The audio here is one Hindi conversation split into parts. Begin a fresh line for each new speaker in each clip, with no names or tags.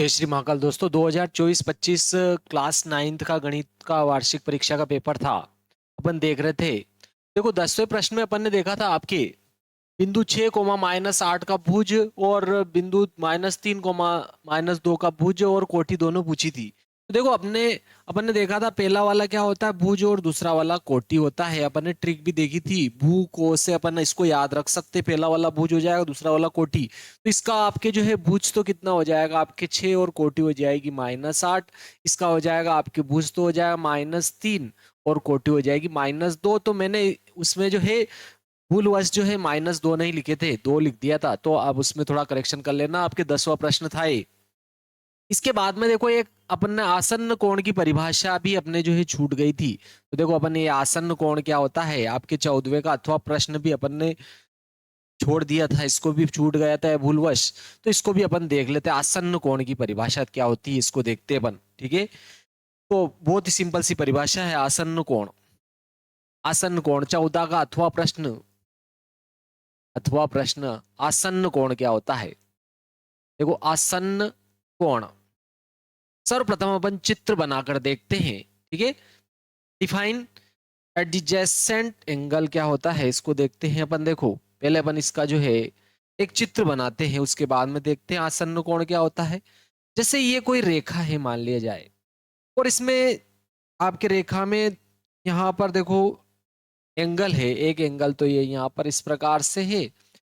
जय श्री महाकाल दोस्तों। 2024-25 क्लास 9th का गणित का वार्षिक परीक्षा का पेपर था। अपन देख रहे थे। देखो 10वें प्रश्न में अपन ने देखा था आपके बिंदु 6 कोमा -8 का भुज और बिंदु -3 कोमा -2 का भुज और कोटि दोनों पूछी थी। तो देखो अपन ने देखा था पहला वाला क्या होता है, भुज, और दूसरा वाला कोटि होता है। अपन ने ट्रिक भी देखी थी, भू को से अपन इसको याद रख सकते, पहला वाला भुज हो जाएगा, दूसरा वाला कोटि। तो इसका आपके जो है भुज तो कितना हो जाएगा आपके 6 और कोटि हो जाएगी -8। इसका हो जाएगा आपके भुज तो हो जाएगा -3 और कोटि हो जाएगी -2। तो मैंने उसमें जो है भूलवश जो है -2 नहीं लिखे थे, 2 लिख दिया था। तो अब उसमें थोड़ा करेक्शन कर लेना। आपके 10वां प्रश्न था ये। इसके बाद में देखो एक अपन ने आसन्न कोण की परिभाषा भी अपने जो है छूट गई थी। तो देखो अपन ने ये आसन्न कोण क्या होता है, आपके 14वें का अथवा प्रश्न भी अपन ने छोड़ दिया था, इसको भी छूट गया था भूलवश। तो इसको भी अपन देख लेते हैं, आसन्न कोण की परिभाषा क्या होती है, इसको देखते हैं अपन। ठीक है, तो बहुत ही सिंपल सी परिभाषा है आसन्न कोण। आसन्न कोण 14 का अथवा प्रश्न आसन्न कोण क्या होता है। देखो आसन्न कोण सर्वप्रथम अपन चित्र बनाकर देखते हैं। ठीक है, डिफाइन एडजेसेंट एंगल क्या होता है, इसको देखते हैं अपन। देखो पहले अपन इसका जो है एक चित्र बनाते हैं, उसके बाद में देखते हैं आसन्न कोण क्या होता है। जैसे ये कोई रेखा है मान लिया जाए, और इसमें आपके रेखा में यहाँ पर देखो एंगल है, एक एंगल तो ये यहाँ पर इस प्रकार से है,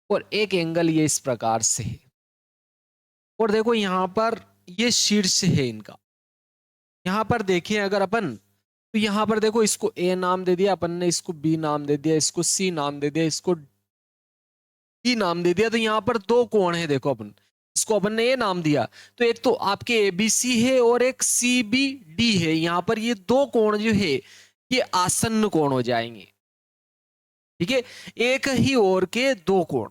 और एक एंगल ये इस प्रकार से है। और देखो यहाँ पर ये शीर्ष है इनका। यहाँ पर देखिए अगर अपन, तो यहाँ पर देखो इसको ए नाम दे दिया अपन ने, इसको बी नाम दे दिया, इसको सी नाम दे दिया, इसको डी नाम दे दिया। तो यहाँ पर दो कोण है, देखो अपन इसको अपन ने ए नाम दिया। तो एक तो आपके ए बी सी है और एक सी बी डी है। यहाँ पर ये दो कोण जो है ये आसन्न कोण हो जाएंगे। ठीक है, एक ही ओर के दो कोण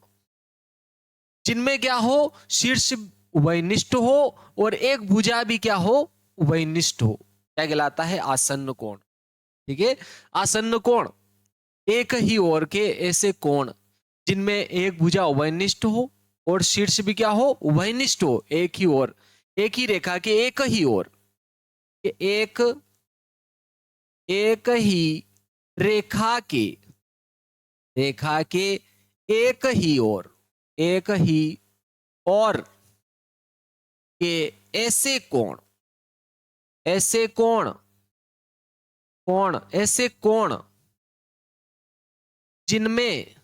जिनमें क्या हो, शीर्ष उभयनिष्ठ हो और एक भुजा भी क्या हो, उभयनिष्ठ हो, क्या कहलाता है, आसन्न कोण। ठीक है, आसन्न कोण एक ही ओर के ऐसे कोण जिनमें एक भुजा उभयनिष्ठ हो और शीर्ष भी क्या हो, उभयनिष्ठ हो, एक ही ओर, एक ही रेखा के एक ही ओर, एक एक ही रेखा के एक ही ओर, एक ही और के ऐसे कोण, ऐसे ऐसे कोण जिनमें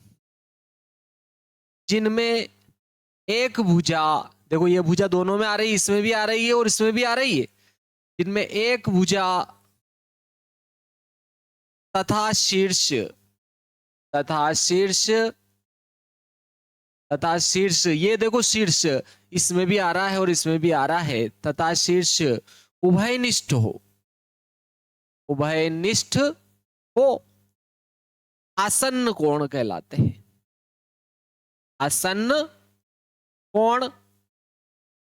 जिनमें एक भुजा, देखो ये भुजा दोनों में आ रही है, इसमें भी आ रही है और इसमें भी आ रही है, जिनमें एक भुजा तथा शीर्ष तथा शीर्ष तथा शीर्ष, ये देखो शीर्ष इसमें भी आ रहा है और इसमें भी आ रहा है, तथा शीर्ष उभयनिष्ठ हो, उभयनिष्ठ हो, आसन्न कोण कहलाते हैं। आसन्न कोण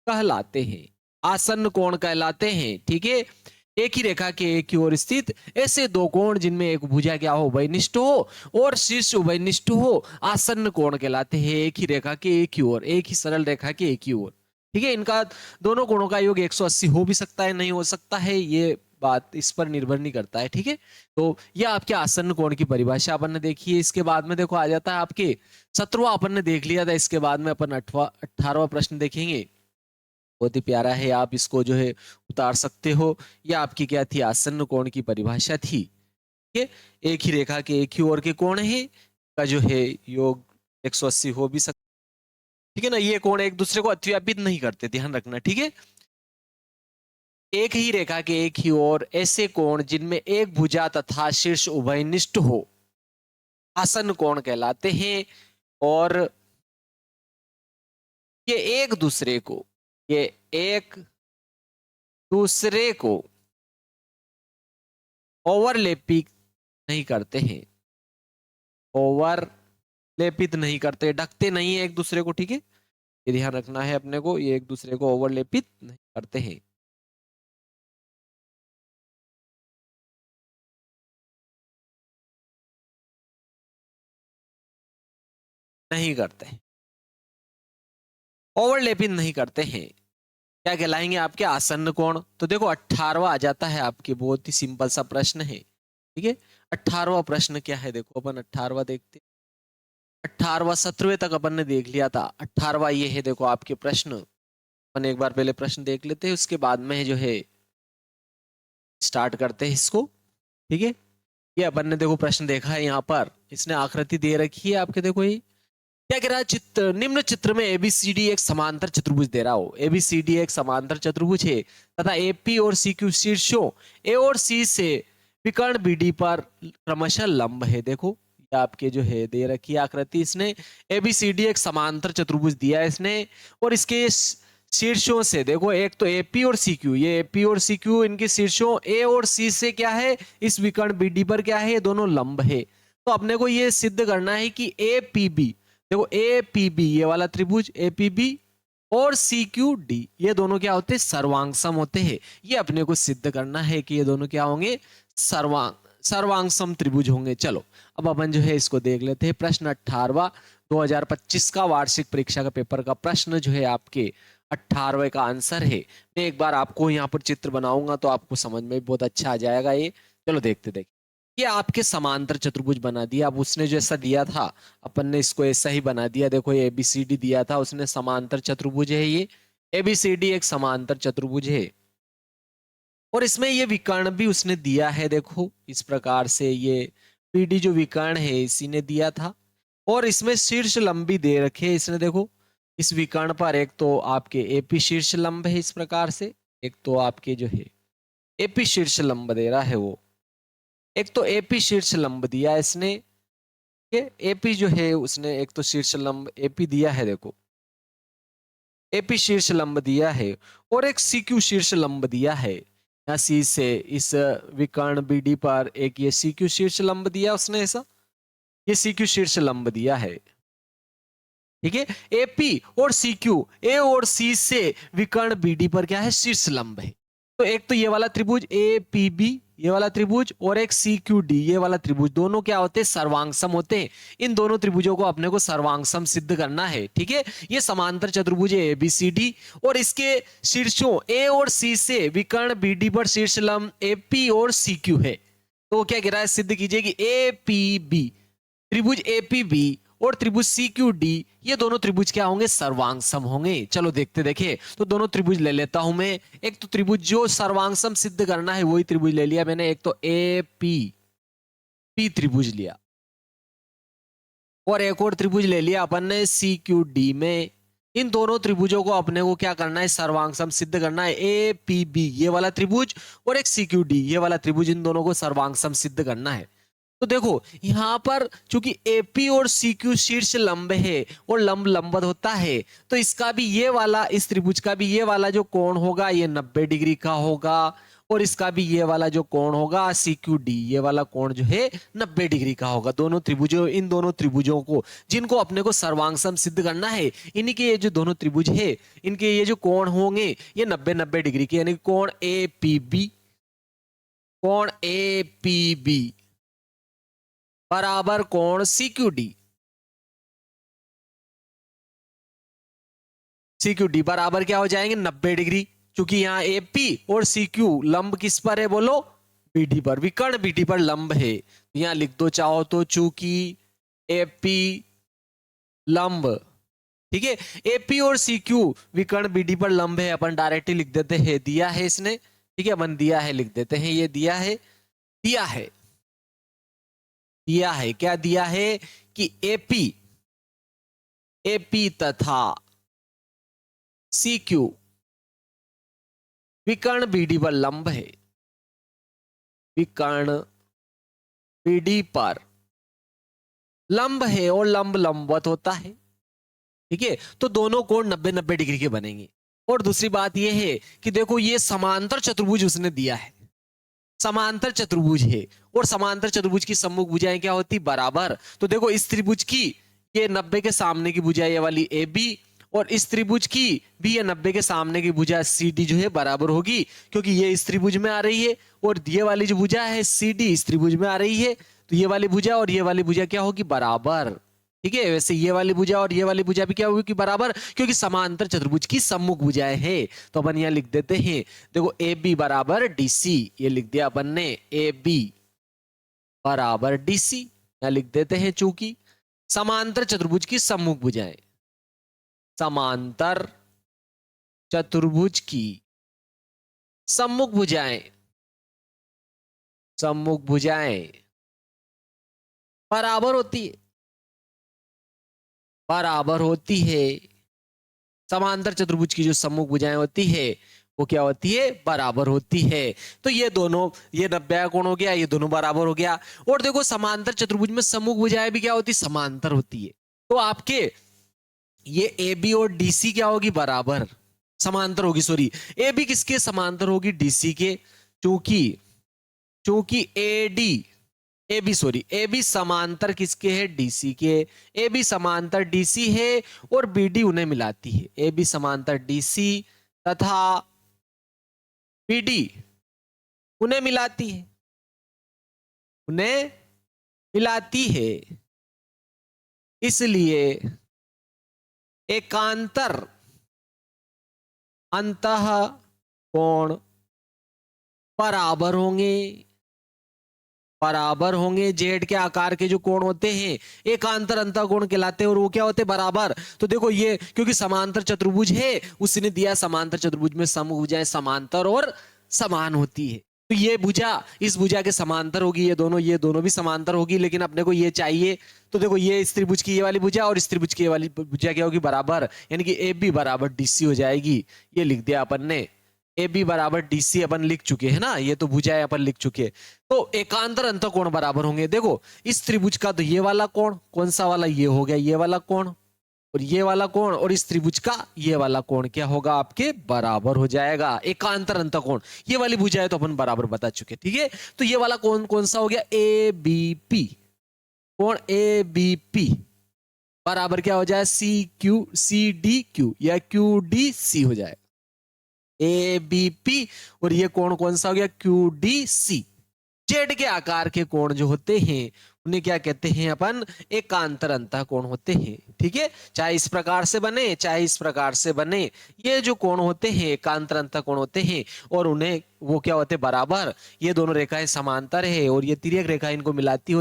कहलाते हैं, आसन्न कोण कहलाते हैं। ठीक है, एक ही रेखा के एक ही ओर स्थित ऐसे दो कोण जिनमें एक भुजा क्या हो, उभयनिष्ठ हो और शीर्ष उभयनिष्ठ हो, आसन्न कोण कहलाते हैं। एक ही रेखा के एक ही ओर, एक ही सरल रेखा के एक ही ओर। ठीक है, इनका दोनों कोणों का योग 180 हो भी सकता है, नहीं हो सकता है, ये बात इस पर निर्भर नहीं करता है। ठीक है, तो यह आपके आसन्न कोण की परिभाषा अपन ने देखी है। इसके बाद में देखो आ जाता है आपके 17वां अपन ने देख लिया था, इसके बाद में अपन 18वां प्रश्न देखेंगे। बहुत ही प्यारा है, आप इसको जो है उतार सकते हो। यह आपकी क्या थी, आसन्न कोण की परिभाषा थी। ठीक है, एक ही रेखा के एक ही ओर के कोण है का जो है योग 180 हो भी सकता। ठीक है ना, ये कोण एक दूसरे को अतिव्यापित नहीं करते, ध्यान रखना। ठीक है, एक ही रेखा के एक ही ओर ऐसे कोण जिनमें एक भुजा तथा शीर्ष उभयनिष्ठ हो, आसन्न कोण कहलाते हैं। और ये एक दूसरे को, ये एक दूसरे को ओवरलैपिंग नहीं करते हैं, ओवरलेपित नहीं करते, ढकते नहीं है एक दूसरे को। ठीक है, ये ध्यान रखना है अपने को, ये एक दूसरे को ओवरलेपित नहीं करते हैं। नहीं करते, ओवरलेपित नहीं करते हैं। क्या कहलाएंगे आपके आसन्न कोण। तो देखो 18वां आ जाता है आपके, बहुत ही सिंपल सा प्रश्न है, ठीक है। 18वां प्रश्न क्या है, देखो अपन 18वां देखते। 18वां 17वें तक अपन ने देख लिया था, 18वां ये है देखो आपके प्रश्न। अपन एक बार पहले प्रश्न देख लेते हैं, उसके बाद में जो है स्टार्ट करते हैं इसको, ठीक है। ये अपन ने देखो प्रश्न देखा है, यहाँ पर इसने आकृति दे रखी है आपके, देखो ये क्या कह रहा है, चित्र निम्न चित्र में एबीसीडी एक समांतर चतुर्भुज दे रहा हो। एबीसीडी एक समांतर चतुर्भुज है तथा एपी और सीक्यू शीर्षों ए और सी से विकर्ण बीडी पर क्रमशः लंब है। देखो ये आपके जो है दे रखी है आकृति, इसने एबीसीडी एक समांतर चतुर्भुज दिया है इसने, और इसके शीर्षों से देखो, एक तो एपी और सीक्यू, ये एपी और सीक्यू इनके शीर्षों ए और सी से क्या है, इस विकर्ण बीडी पर क्या है, ये दोनों लंब है। तो अपने को ये सिद्ध करना है कि एपीबी, देखो एपीबी ये वाला त्रिभुज एपीबी और सीक्यूडी ये दोनों क्या होते हैं, सर्वांगसम होते हैं। ये अपने को सिद्ध करना है कि ये दोनों क्या होंगे, सर्वांगसम त्रिभुज होंगे। चलो अब अपन जो है इसको देख लेते हैं। प्रश्न 18वां 2025 का वार्षिक परीक्षा का पेपर का प्रश्न जो है आपके 18वें का आंसर है। मैं एक बार आपको यहाँ पर चित्र बनाऊंगा तो आपको समझ में बहुत अच्छा आ जाएगा ये। चलो देखते देखते, ये आपके समांतर चतुर्भुज बना दिया। अब उसने जो ऐसा दिया था अपन ने इसको ऐसा ही बना दिया। देखो ये एबीसीडी दिया था उसने, समांतर चतुर्भुज है ये, एबीसीडी एक समांतर चतुर्भुज है, और इसमें ये विकर्ण भी उसने दिया है। देखो इस प्रकार से ये पीडी जो विकर्ण है इसी ने दिया था, और इसमें शीर्ष लंब भी दे रखे हैं इसने। देखो इस विकर्ण पर एक तो आपके एपी शीर्ष लंब है इस प्रकार से, एक तो आपके जो है एपी शीर्ष लंब दे रहा है वो, एक तो एपी शीर्ष लंब दिया इसने, एपी जो है उसने एक तो शीर्ष लंब एपी दिया है, देखो एपी शीर्ष लंब दिया है, और एक सीक्यू शीर्ष लंब दिया है। यहाँ सी से इस विकर्ण बीडी पर एक ये सीक्यू शीर्ष लंब दिया उसने, ऐसा ये सीक्यू शीर्ष लंब दिया है, ठीक है। एपी और सीक्यू ए और सी से विकर्ण बीडी पर क्या है, शीर्ष लंब है। तो एक तो ये वाला त्रिभुज ए पी बी ये वाला त्रिभुज, और एक सी क्यू डी ये वाला त्रिभुज, दोनों क्या होते हैं, सर्वांगसम होते हैं। इन दोनों त्रिभुजों को अपने को सर्वांगसम सिद्ध करना है, ठीक है। ये समांतर चतुर्भुज है एबीसीडी, और इसके शीर्षों ए और सी से विकर्ण बीडी पर शीर्ष लंब एपी और सी क्यू है। तो क्या कह रहा है, सिद्ध कीजिए कि ए पी बी त्रिभुज एपीबी और त्रिभुज सीक्यूडी ये दोनों त्रिभुज क्या होंगे, सर्वांगसम होंगे। चलो देखते देखे, तो दोनों त्रिभुज ले लेता हूं मैं। एक तो त्रिभुज जो सर्वांगसम सिद्ध करना है वही त्रिभुज ले लिया मैंने, एक तो ए पी त्रिभुज लिया, और एक और त्रिभुज ले लिया अपन ने सी क्यू डी में। इन दोनों त्रिभुजों को अपने को क्या करना है, सर्वांगसम सिद्ध करना है। ए पी बी ये वाला त्रिभुज और एक सी क्यू डी ये वाला त्रिभुज, इन दोनों को सर्वांगसम सिद्ध करना है। तो देखो यहां पर चूंकि एपी और सीक्यू शीर्ष लंब है और लंब लंबवत होता है, तो इसका भी ये वाला, इस त्रिभुज का भी ये वाला जो कोण होगा ये 90 डिग्री का होगा, और इसका भी ये वाला जो कोण होगा सीक्यू डी ये वाला कोण जो है 90 डिग्री का होगा। दोनों त्रिभुजों, इन दोनों त्रिभुजों को जिनको अपने को सर्वांगसम सिद्ध करना है, इन्हीं के ये जो दोनों त्रिभुज है इनके ये जो कोण होंगे ये 90-90 डिग्री के, यानी कोण ए पी बी बराबर कोण सीक्यूडी बराबर क्या हो जाएंगे, 90 डिग्री। क्योंकि यहाँ एपी और सीक्यू लंब किस पर है, बोलो बीडी पर, विकर्ण बीडी पर लंब है। यहाँ लिख दो चाहो तो, चूंकि एपी लंब, ठीक है, एपी और सीक्यू विकर्ण बीडी पर लंब है, अपन डायरेक्टली लिख देते हैं, दिया है इसने, ठीक है, अपन दिया है लिख देते हैं, ये दिया है क्या दिया है कि एपी तथा सीक्यू विकर्ण बीडी पर लंब है, विकर्ण बीडी पर लंब है और लंब लंबवत होता है, ठीक है। तो दोनों कोण 90-90 डिग्री के बनेंगे। और दूसरी बात यह है कि देखो ये समांतर चतुर्भुज उसने दिया है, समांतर चतुर्भुज है, और समांतर चतुर्भुज की सम्मुख भुजाएं क्या होती, बराबर। तो देखो इस त्रिभुज की ये 90 के सामने की भुजा ये वाली ए बी, और इस त्रिभुज की भी ये 90 के सामने की भुजा सी डी जो है बराबर होगी, क्योंकि ये इस त्रिभुज में आ रही है, और ये वाली जो भुजा है सी डी इस त्रिभुज में आ रही है, तो ये वाली भुजा और ये वाली भुजा क्या होगी, बराबर। ठीक है। वैसे ये वाली भुजा और ये वाली भुजा भी क्या होगी कि बराबर, क्योंकि समांतर चतुर्भुज की सम्मुख भुजाएं है। तो अपन यहां लिख देते हैं, देखो ए बी बराबर डीसी, ये लिख दिया अपन ने, ए बी बराबर डीसी यहां लिख देते हैं, चूंकि समांतर चतुर्भुज की सम्मुख भुजाएं, समांतर चतुर्भुज की सम्मुख भुजाएं, सम्मुख भुजाएं बराबर होती है, बराबर होती है। समांतर चतुर्भुज की जो सम्मुख भुजाएं होती है वो क्या होती है, बराबर होती है। तो ये दोनों, ये 90 कोण हो गया, ये दोनों बराबर हो गया। और देखो समांतर चतुर्भुज में सम्मुख भुजाएं भी क्या होती है, समांतर होती है। तो आपके ये ए बी और डीसी क्या होगी, बराबर समांतर होगी, सॉरी ए बी किसके समांतर होगी, डीसी के, चूंकि चूंकि A D A B sorry A B समांतर किसके है, डीसी के। ए बी समांतर डीसी है और बी डी उन्हें मिलाती है। ए बी समांतर डीसी तथा बी डी उन्हें मिलाती है, उन्हें मिलाती है। इसलिए एकांतर अंतः कोण बराबर होंगे, बराबर होंगे। जेड के आकार के जो कोण होते हैं एकांतर अंतः कोण कहलाते हैं और वो क्या होते हैं, बराबर। तो देखो ये क्योंकि समांतर चतुर्भुज है, उसने दिया समांतर चतुर्भुज में समभुजाएं भुजाएं समांतर और समान होती है। तो ये भुजा इस भुजा के समांतर होगी, ये दोनों भी समांतर होगी, लेकिन अपने को ये चाहिए। तो देखो ये इस त्रिभुज की ये वाली भुजा और इस त्रिभुज की ये वाली भुजा क्या होगी, बराबर, यानी कि ए बी बराबर डीसी हो जाएगी। ये लिख दिया अपन ने, ए बी बराबर डीसी अपन लिख चुके हैं ना, ये तो भुजाएं अपन लिख चुके हैं। तो एकांतर अंतः कोण बराबर होंगे। देखो इस त्रिभुज का तो ये वाला कोण, कौन सा वाला, ये हो गया ये वाला कोण, और ये वाला कोण, और इस त्रिभुज का ये वाला कोण क्या होगा, आपके बराबर हो जाएगा। एकांतर अंतः कोण, ये वाली भुजाएं तो अपन बराबर बता चुके, ठीक है। तो ये वाला कोण कौन सा हो गया, ए बी पी, कोण ए बी पी बराबर क्या हो जाए, सी डी क्यू या क्यू डी सी हो जाए, ए बी पी। और ये कोण कौन सा हो गया, क्यू डी सी। जेड के आकार के कोण जो होते हैं उन्हें क्या कहते हैं अपन, एकांतर अंतः कोण होते हैं, ठीक है। चाहे इस प्रकार से बने चाहे इस प्रकार से बने, ये जो कोण होते हैं एकांतर अंतः कोण होते हैं और उन्हें वो क्या होते हैं, बराबर। ये दोनों रेखाएं समांतर है और ये तिर्यक रेखा इनको मिलाती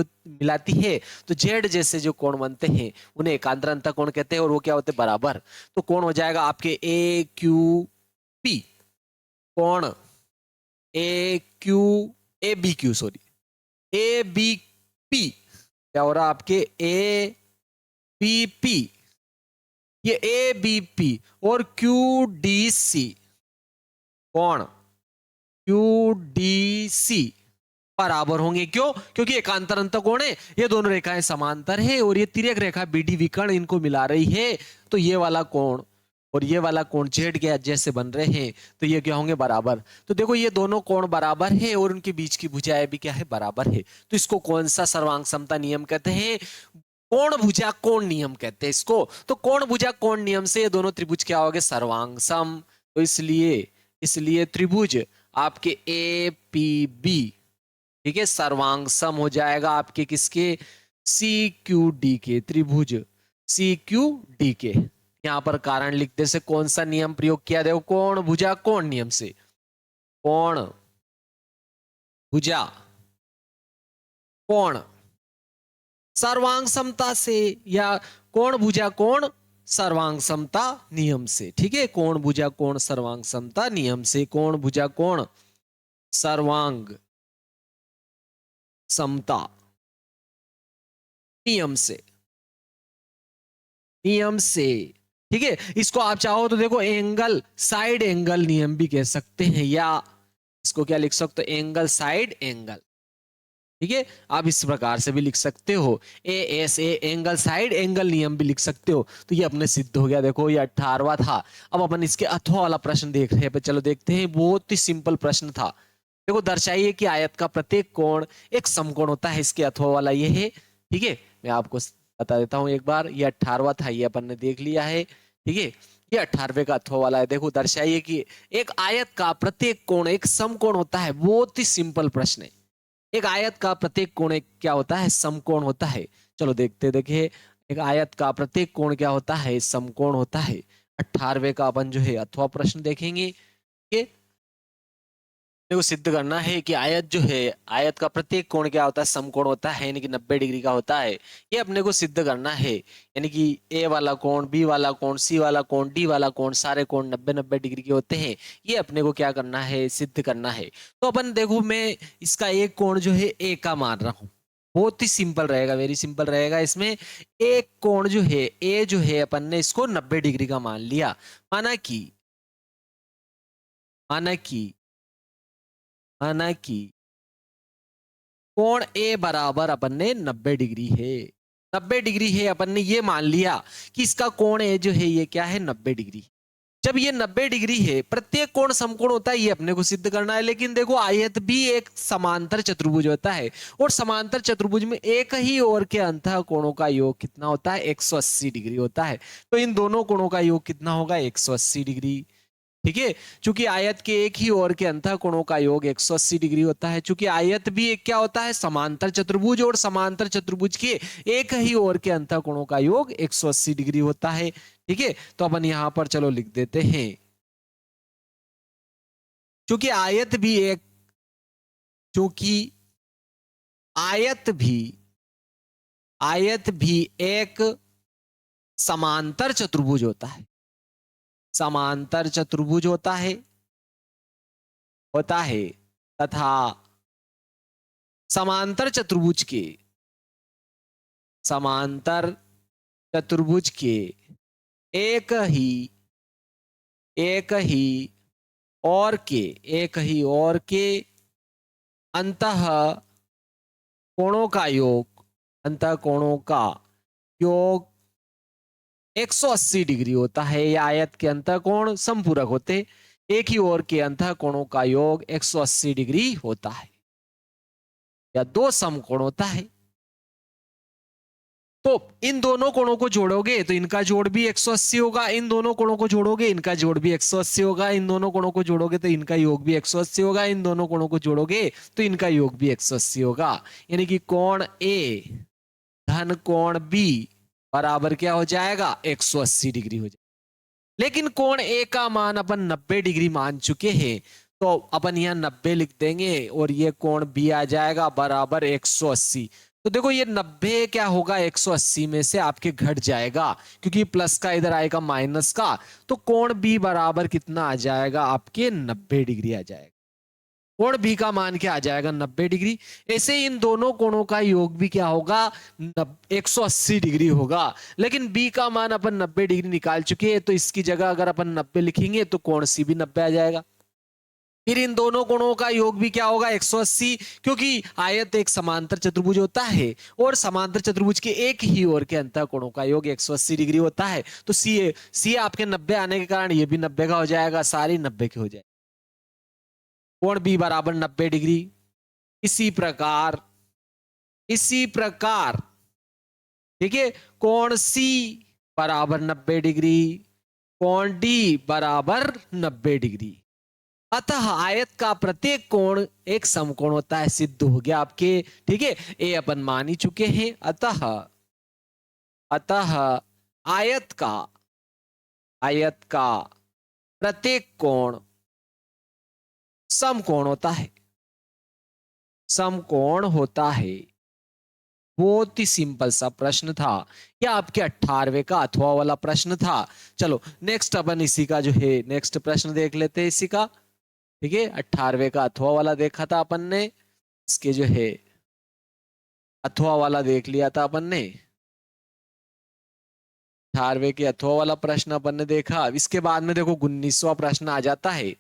है। तो जेड जैसे जो कोण बनते हैं उन्हें एकांतर अंतः कोण कहते हैं और वो क्या होते हैं, बराबर। तो कोण हो जाएगा आपके ए क्यू पी, कोण A B Q sorry A B P क्या हो रहा आपके, ए बी पी, ये ए बी पी और क्यू डी सी, कोण क्यू डी सी बराबर होंगे। क्यों, क्योंकि एकांतर अंतः कोण है, ये दोनों रेखाएं समांतर है और ये तिर्यक रेखा बीडी विकर्ण इनको मिला रही है। तो ये वाला कोण और ये वाला कोण जेड के जैसे बन रहे हैं, तो ये क्या होंगे, बराबर। तो देखो ये दोनों कोण बराबर है और उनके बीच की भुजाएं भी क्या है, बराबर है। तो इसको कौन सा सर्वांग समता नियम कहते हैं, कोण भुजा कोण नियम कहते हैं इसको। तो कोण भुजा कोण नियम से ये दोनों त्रिभुज क्या हो गए, सर्वांग सम। तो इसलिए त्रिभुज आपके ए पी बी, ठीक है, सर्वांग सम हो जाएगा आपके किसके, सी क्यू डी के, त्रिभुज सी क्यू डी के। यहां पर कारण लिखते से कौन सा नियम प्रयोग किया, देखो कोण भुजा कोण नियम से, कोण भुजा कोण सर्वांग समता से, या कोण भुजा कोण सर्वांग समता नियम से, ठीक है। कोण भुजा कोण सर्वांग समता नियम से, कोण भुजा कोण सर्वांग समता नियम से, ठीक है। इसको आप चाहो तो देखो एंगल साइड एंगल नियम भी कह सकते हैं, या इसको क्या लिख सकते हो, एंगल साइड एंगल, ठीक है। आप इस प्रकार से भी लिख सकते हो, ए एंगल साइड एंगल नियम भी लिख सकते हो। तो ये अपने सिद्ध हो गया। देखो ये 18वां था। अब अपन इसके अथवा वाला प्रश्न देख रहे हैं, चलो देखते हैं। बहुत ही सिंपल प्रश्न था। देखो दर्शाइए कि आयत का प्रत्येक कोण एक समकोण होता है। इसके अथवा वाला ये है, ठीक है। मैं आपको बता देता हूं एक बार, ये 18वां था, ये अपन ने देख लिया है, ठीक है। ये 18वें का अथवा वाला है। देखो दर्शाइए कि एक आयत का प्रत्येक कोण एक समकोण होता है। बहुत ही सिंपल प्रश्न है। एक आयत का प्रत्येक कोण एक क्या होता है, समकोण होता है। चलो देखिए एक आयत का प्रत्येक कोण क्या होता है, समकोण होता है। 18वें का अपन जो है अथवा प्रश्न देखेंगे। ये देखो सिद्ध करना है कि आयत जो है, आयत का प्रत्येक कोण क्या होता है, समकोण होता है, यानी कि 90 डिग्री का होता है। ये अपने को सिद्ध करना है, यानी कि ए वाला कोण, बी वाला कोण, सी वाला कोण, डी वाला कोण, सारे कोण 90-90 डिग्री के होते हैं। ये अपने को क्या करना है, सिद्ध करना है। तो अपन देखो, मैं इसका एक कोण जो है ए का मान रहा हूं, बहुत ही सिंपल रहेगा, वेरी सिंपल रहेगा। इसमें एक कोण जो है ए जो है, अपन ने इसको 90 डिग्री का मान लिया। माना कि माना कि माना कि कोण ए बराबर अपन ने 90 डिग्री है। 90 डिग्री है, अपन ने ये मान लिया कि इसका कोण ए जो है ये क्या है, 90 डिग्री। जब ये 90 डिग्री है, प्रत्येक कोण समकोण होता है, ये अपने को सिद्ध करना है। लेकिन देखो आयत भी एक समांतर चतुर्भुज होता है, और समांतर चतुर्भुज में एक ही ओर के अंतः कोणों का योग कितना होता है, 180 डिग्री होता है। तो इन दोनों कोणों का योग कितना होगा, 180 डिग्री। ठीक है, चूंकि आयत के एक ही ओर के अंतः कोणों का योग 180 डिग्री होता है, चूंकि आयत भी एक क्या होता है, समांतर चतुर्भुज, और समांतर चतुर्भुज के एक ही ओर के अंतः कोणों का योग 180 डिग्री होता है। ठीक है, तो अपन यहां पर चलो लिख देते हैं, चूंकि आयत भी एक चूंकि आयत भी एक समांतर चतुर्भुज होता है, समांतर चतुर्भुज होता है तथा समांतर चतुर्भुज के एक ही एक ही और के अंतः कोणों का योग 180 डिग्री होता है। यह आयत के अंतः कोण समपूरक होते, एक ही ओर के अंतः कोणों का योग 180 डिग्री होता है, या दो समकोण होता है। तो इन दोनों कोणों को जोड़ोगे तो इनका जोड़ भी 180 होगा, इन दोनों कोणों को जोड़ोगे इनका जोड़ भी 180 होगा, इन दोनों कोणों को जोड़ोगे तो इनका योग भी 180 होगा, इन दोनों कोणों को जोड़ोगे तो इनका योग भी 180 होगा। यानी कि कोण ए धन कोण बी बराबर क्या हो जाएगा, 180 डिग्री हो जाएगा। लेकिन कोण ए का मान अपन 90 डिग्री मान चुके हैं, तो अपन यहाँ 90 लिख देंगे, और ये कोण बी आ जाएगा बराबर 180। तो देखो ये 90 क्या होगा, 180 में से आपके घट जाएगा, क्योंकि प्लस का इधर आएगा माइनस का, तो कोण बी बराबर कितना आ जाएगा, आपके 90 डिग्री आ जाएगा। कोण बी का मान क्या आ जाएगा, 90 डिग्री। ऐसे इन दोनों कोणों का योग भी क्या होगा, 180 डिग्री होगा। लेकिन बी का मान अपन 90 डिग्री निकाल चुके हैं, तो इसकी जगह अगर अपन 90 लिखेंगे तो कोण सी भी 90 आ जाएगा। फिर इन दोनों कोणों का योग भी क्या होगा, 180, क्योंकि आयत एक समांतर चतुर्भुज होता है, और समांतर चतुर्भुज के एक ही ओर के अंतः कोणों का योग 180 डिग्री होता है। तो सी आपके 90 आने के कारण ये भी 90 का हो जाएगा, सारी 90 के हो जाएगा। कोण बी बराबर 90 डिग्री। इसी प्रकार ठीक है, कोण सी बराबर 90 डिग्री, कोण डी बराबर 90 डिग्री। अतः आयत का प्रत्येक कोण एक समकोण होता है, सिद्ध हो गया आपके। ठीक है, ये अपन मान ही चुके हैं। अतः आयत का प्रत्येक कोण समकोण होता है। बहुत ही सिंपल सा प्रश्न था, यह आपके 18वें का अथवा वाला प्रश्न था। चलो नेक्स्ट अपन इसी का जो है नेक्स्ट प्रश्न देख लेते हैं इसी का। ठीक है, 18वें का अथवा वाला देखा था अपन ने, इसके जो है अथवा वाला देख लिया था अपन ने, 18वें के अथवा वाला प्रश्न अपन ने देखा। इसके बाद में देखो 19वां प्रश्न आ जाता है।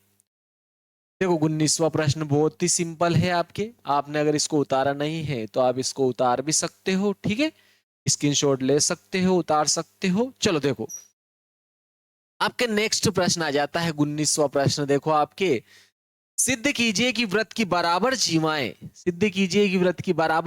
देखो 19वां प्रश्न बहुत ही सिंपल है आपके, आपने अगर इसको उतारा नहीं है तो आप इसको उतार भी सकते हो। ठीक है, स्क्रीनशॉट ले सकते हो, उतार सकते हो। चलो देखो आपके नेक्स्ट प्रश्न आ जाता है 19वां प्रश्न। देखो आपके, सिद्ध कीजिए कि वृत्त की बराबर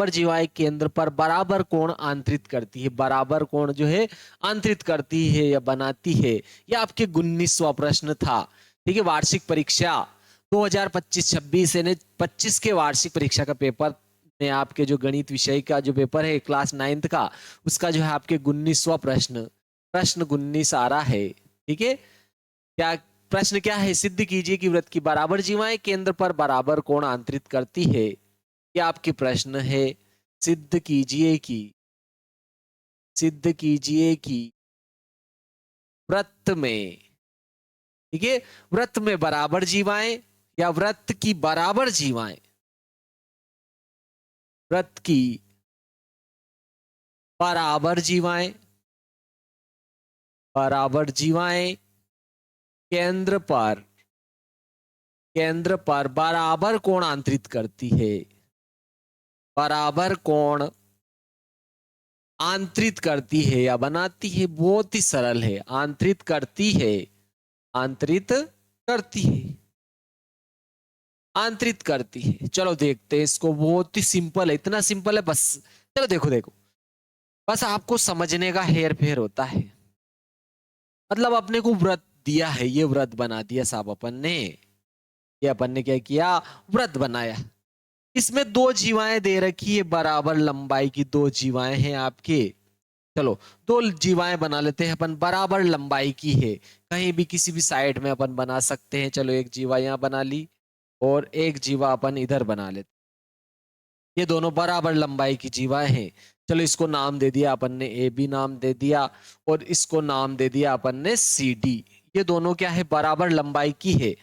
जीवाएं केंद्र पर बराबर कोण आंतरित करती है, बराबर कोण जो है आंतरित करती है या बनाती है। यह आपके 19वां प्रश्न था। ठीक है, वार्षिक परीक्षा 2025-26 यानी 25 के वार्षिक परीक्षा का पेपर में आपके जो गणित विषय का जो पेपर है क्लास 9th का, उसका जो है आपके 19वां प्रश्न 19 आ रहा है। ठीक है, क्या प्रश्न क्या है? सिद्ध कीजिए कि वृत्त की बराबर जीवाएं केंद्र पर बराबर कोण आंतरित करती है। क्या आपके प्रश्न है? सिद्ध कीजिए कि वृत्त में, ठीक है, वृत्त में बराबर जीवाएं या वृत्त की बराबर जीवाएं, वृत्त की बराबर जीवाएं केंद्र पर बराबर कोण आंतरित करती है। बराबर कोण आंतरित करती है या बनाती है, बहुत ही सरल है। आंतरित करती है, आंतरित करती है। चलो देखते हैं इसको, बहुत ही सिंपल है, इतना सिंपल है बस। चलो देखो, बस आपको समझने का हेर फेर होता है। मतलब अपने को व्रत दिया है, ये व्रत बना दिया साहब अपन ने, ये अपन ने क्या किया? व्रत बनाया। इसमें दो जीवाएं दे रखी है, बराबर लंबाई की दो जीवाएं हैं आपके। चलो दो जीवाएं बना लेते हैं अपन, बराबर लंबाई की है, कहीं भी किसी भी साइड में अपन बना सकते हैं। चलो एक जीवा यहां बना ली और एक जीवा अपन इधर बना लेते। ये दोनों बराबर लंबाई की जीवाएं हैं। चलो इसको नाम दे दिया अपन ने, ए बी नाम दे दिया, और इसको नाम दे दिया अपन ने सी डी। ये दोनों क्या है? बराबर लंबाई की है।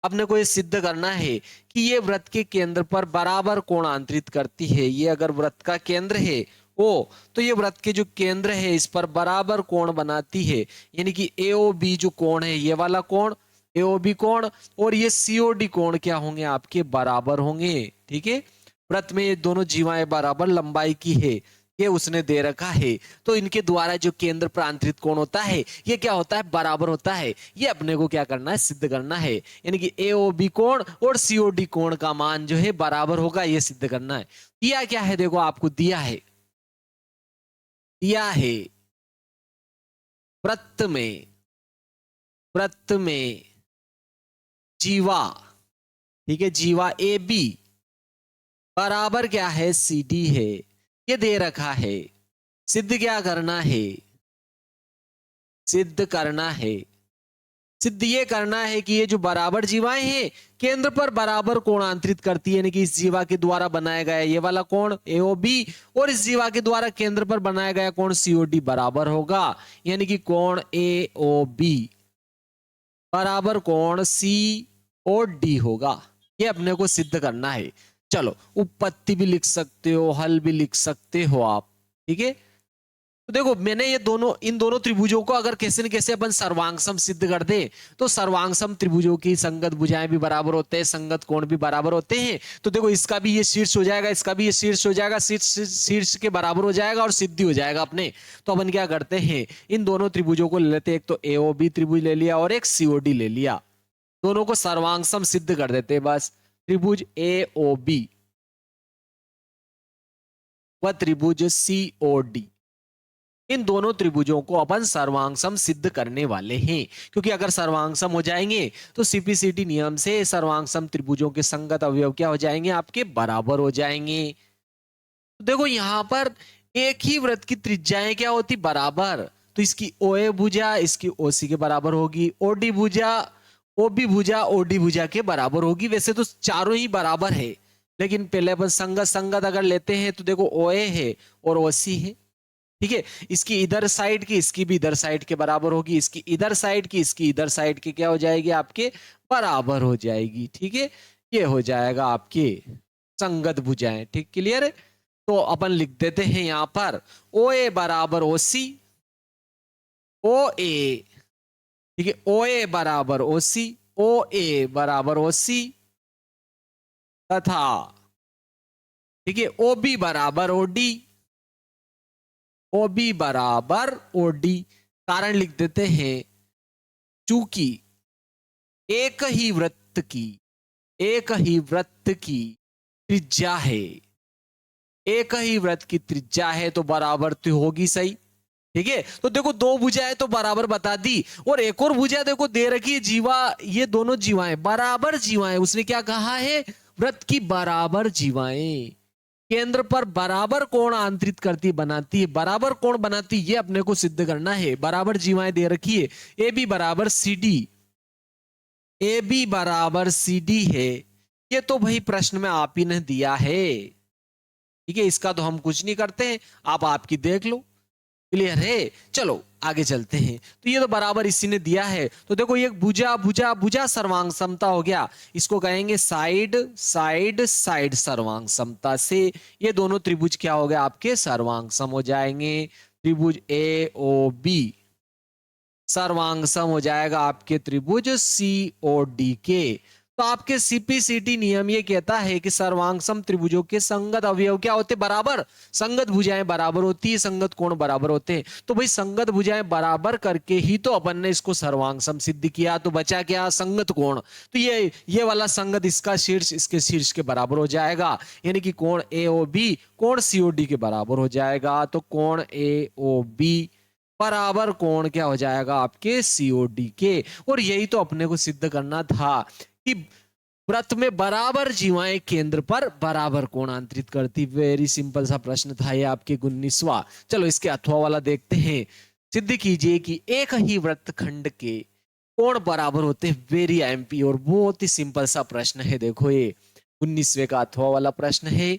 अपने को ये सिद्ध करना है कि ये वृत्त के केंद्र पर बराबर कोण आंतरित करती है। ये अगर वृत्त का केंद्र है ओ, तो ये वृत्त के जो केंद्र है इस पर बराबर कोण बनाती है। यानी कि एओबी जो कोण है, ये वाला कोण एओबी कोण और ये सीओडी कोण क्या होंगे? आपके बराबर होंगे। ठीक है, वृत्त में ये दोनों जीवाएं बराबर लंबाई की है, ये उसने दे रखा है। तो इनके द्वारा जो केंद्र पर आंतरित कोण होता है, ये क्या होता है? बराबर होता है। ये अपने को क्या करना है? सिद्ध करना है। यानी कि एओबी कोण और सीओडी कोण का मान जो है बराबर होगा, ये सिद्ध करना है। दिया क्या है? देखो आपको दिया है वृत्त में जीवा, ठीक है, जीवा ए बी बराबर क्या है? सी डी है, ये दे रखा है। सिद्ध क्या करना है? सिद्ध ये करना है कि ये जो बराबर जीवाएं हैं केंद्र पर बराबर कोण आंतरित करती है। यानी कि इस जीवा के द्वारा बनाया गया ये वाला कोण एओबी और इस जीवा के द्वारा केंद्र पर बनाया गया कोण सीओडी बराबर होगा। यानी कि कोण एओबी बराबर कोण सीओडी होगा। ये अपने को सिद्ध करना है। चलो उत्पत्ति भी लिख सकते हो, हल भी लिख सकते हो आप। ठीक है, तो देखो मैंने ये दोनों, इन दोनों त्रिभुजों को अगर कैसे न कैसे अपन सर्वांगसम सिद्ध कर दे, तो सर्वांगसम त्रिभुजों की संगत भुजाएं भी बराबर होते हैं, संगत कोण भी बराबर होते हैं। तो देखो इसका भी ये शीर्ष हो जाएगा, इसका भी ये शीर्ष हो जाएगा, शीर्ष के बराबर हो जाएगा और सिद्धि हो जाएगा अपने। तो अपन क्या करते हैं, इन दोनों त्रिभुजों को ले लेते हैं। एक तो एओबी त्रिभुज ले लिया और एक सीओडी ले लिया, दोनों को सर्वांगसम सिद्ध कर देते हैं बस। त्रिभुज एओबी व त्रिभुज सीओडी, इन दोनों त्रिभुजों को अपन सर्वांगसम सिद्ध करने वाले हैं। क्योंकि अगर सर्वांगसम हो जाएंगे तो सीपीसीटी नियम से सर्वांगसम त्रिभुजों के संगत अवयव क्या हो जाएंगे? आपके बराबर हो जाएंगे। तो देखो यहां पर एक ही वृत्त की त्रिज्याएं क्या होती? बराबर। तो इसकी ओए भुजा इसकी ओसी के बराबर होगी, ओडी भुजा ओबी भुजा ओडी भुजा के बराबर होगी। वैसे तो चारों ही बराबर है, लेकिन पहले अपन संगत अगर लेते हैं तो देखो ओए है और ओसी है। ठीक है, इसकी इधर साइड की इसकी भी इधर साइड के बराबर होगी, इसकी इधर साइड की इसकी इधर साइड की क्या हो जाएगी? आपके बराबर हो जाएगी। ठीक है, ये हो जाएगा आपके संगत भुजाएं। ठीक, क्लियर है? तो अपन लिख देते हैं यहां पर ओ ए बराबर ओ सी, ओ ए, ठीक है, ओ ए बराबर ओ सी, ओ ए बराबर ओ सी तथा, ठीक है, ओ बी बराबर ओ डी, ओ बी बराबर ओ डी। कारण लिख देते हैं, चूंकि एक ही वृत्त की त्रिज्या है, एक ही वृत्त की त्रिज्या है तो बराबर तो होगी सही। ठीक है, तो देखो दो भुजाएं तो बराबर बता दी, और एक और भुजा देखो दे रखी है जीवा, ये दोनों जीवाएं बराबर जीवाएं। उसने क्या कहा है? वृत्त की बराबर जीवाएं। केंद्र पर बराबर कोण आंतरित करती बनाती है, बराबर कोण बनाती, ये अपने को सिद्ध करना है। बराबर जीवाएं दे रखी है, ए बी बराबर सी डी, ए बी बराबर सी डी है। ये तो भाई प्रश्न में आप ही ने दिया है, ठीक है, इसका तो हम कुछ नहीं करते हैं, आप आपकी देख लो। क्लियर है? चलो आगे चलते हैं। तो ये तो बराबर इसी ने दिया है। तो देखो ये भुजा भुजा भुजा सर्वांग समता हो गया, इसको कहेंगे साइड साइड साइड सर्वांग समता से ये दोनों त्रिभुज क्या हो गए आपके सर्वांग सम हो जाएंगे। त्रिभुज ए ओ बी सर्वांग सम हो जाएगा आपके त्रिभुज सी ओ डी के। तो आपके सीपीसीटी नियम ये कहता है कि सर्वांगसम त्रिभुजों के संगत अवयव क्या होते बराबर, संगत भुजाएं बराबर होती है, संगत कोण बराबर होते हैं। तो भाई संगत भुजाएं बराबर करके ही तो अपन ने इसको सर्वांगसम सिद्ध किया, तो बचा क्या संगत कोण। तो ये वाला संगत इसका शीर्ष इसके शीर्ष के बराबर हो जाएगा, यानी कि कोण ए ओ बी कोण सीओडी के बराबर हो जाएगा। तो कोण ए ओ बी बराबर कोण क्या हो जाएगा आपके सीओडी के। और यही तो अपने को सिद्ध करना था कि वृत्त में बराबर जीवाएं केंद्र पर बराबर कोण आंतरित करती। वेरी सिंपल सा प्रश्न था ये आपके 19वां। चलो इसके अथवा वाला देखते हैं। सिद्ध कीजिए कि एक ही वृत्त खंड के कोण बराबर होते हैं। वेरी एमपी और बहुत ही सिंपल सा प्रश्न है। देखो ये 19वें का अथवा वाला प्रश्न है।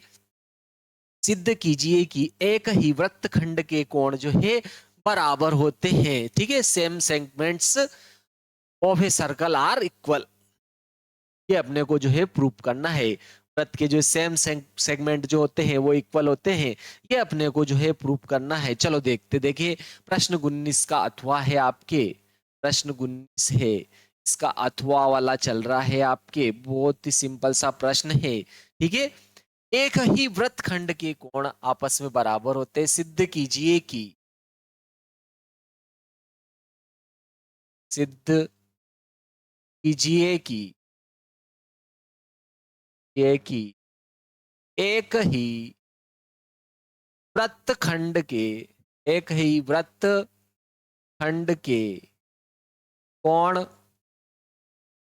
सिद्ध कीजिए कि एक ही वृत्त खंड के कोण जो है बराबर होते हैं। ठीक है, same segments of a circle are equal, ये अपने को जो है प्रूफ करना है। वृत्त के जो सेम सेगमेंट जो होते हैं वो इक्वल होते हैं, ये अपने को जो है प्रूफ करना है। चलो देखते, देखिए प्रश्न 19 का अथवा है आपके, प्रश्न 19 है, इसका अथवा वाला चल रहा है आपके। बहुत ही सिंपल सा प्रश्न है। ठीक है, एक ही वृत्त खंड के कोण आपस में बराबर होते हैं। सिद्ध कीजिए कि, सिद्ध कीजिए कि ये कि एक ही वृत्त खंड के, एक ही वृत्त खंड के कोण,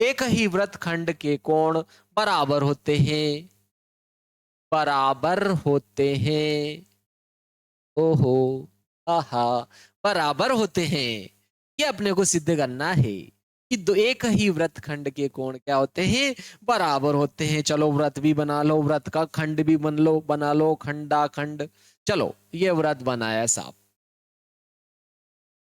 एक ही वृत्त खंड के कोण बराबर होते हैं, बराबर होते हैं। ओहो, आहा, बराबर होते हैं। ये अपने को सिद्ध करना है कि एक ही वृत्त खंड के कोण क्या होते हैं बराबर होते हैं। चलो वृत्त भी बना लो, वृत्त का खंड भी बना लो, खंडा खंड। चलो ये वृत्त बनाया साहब,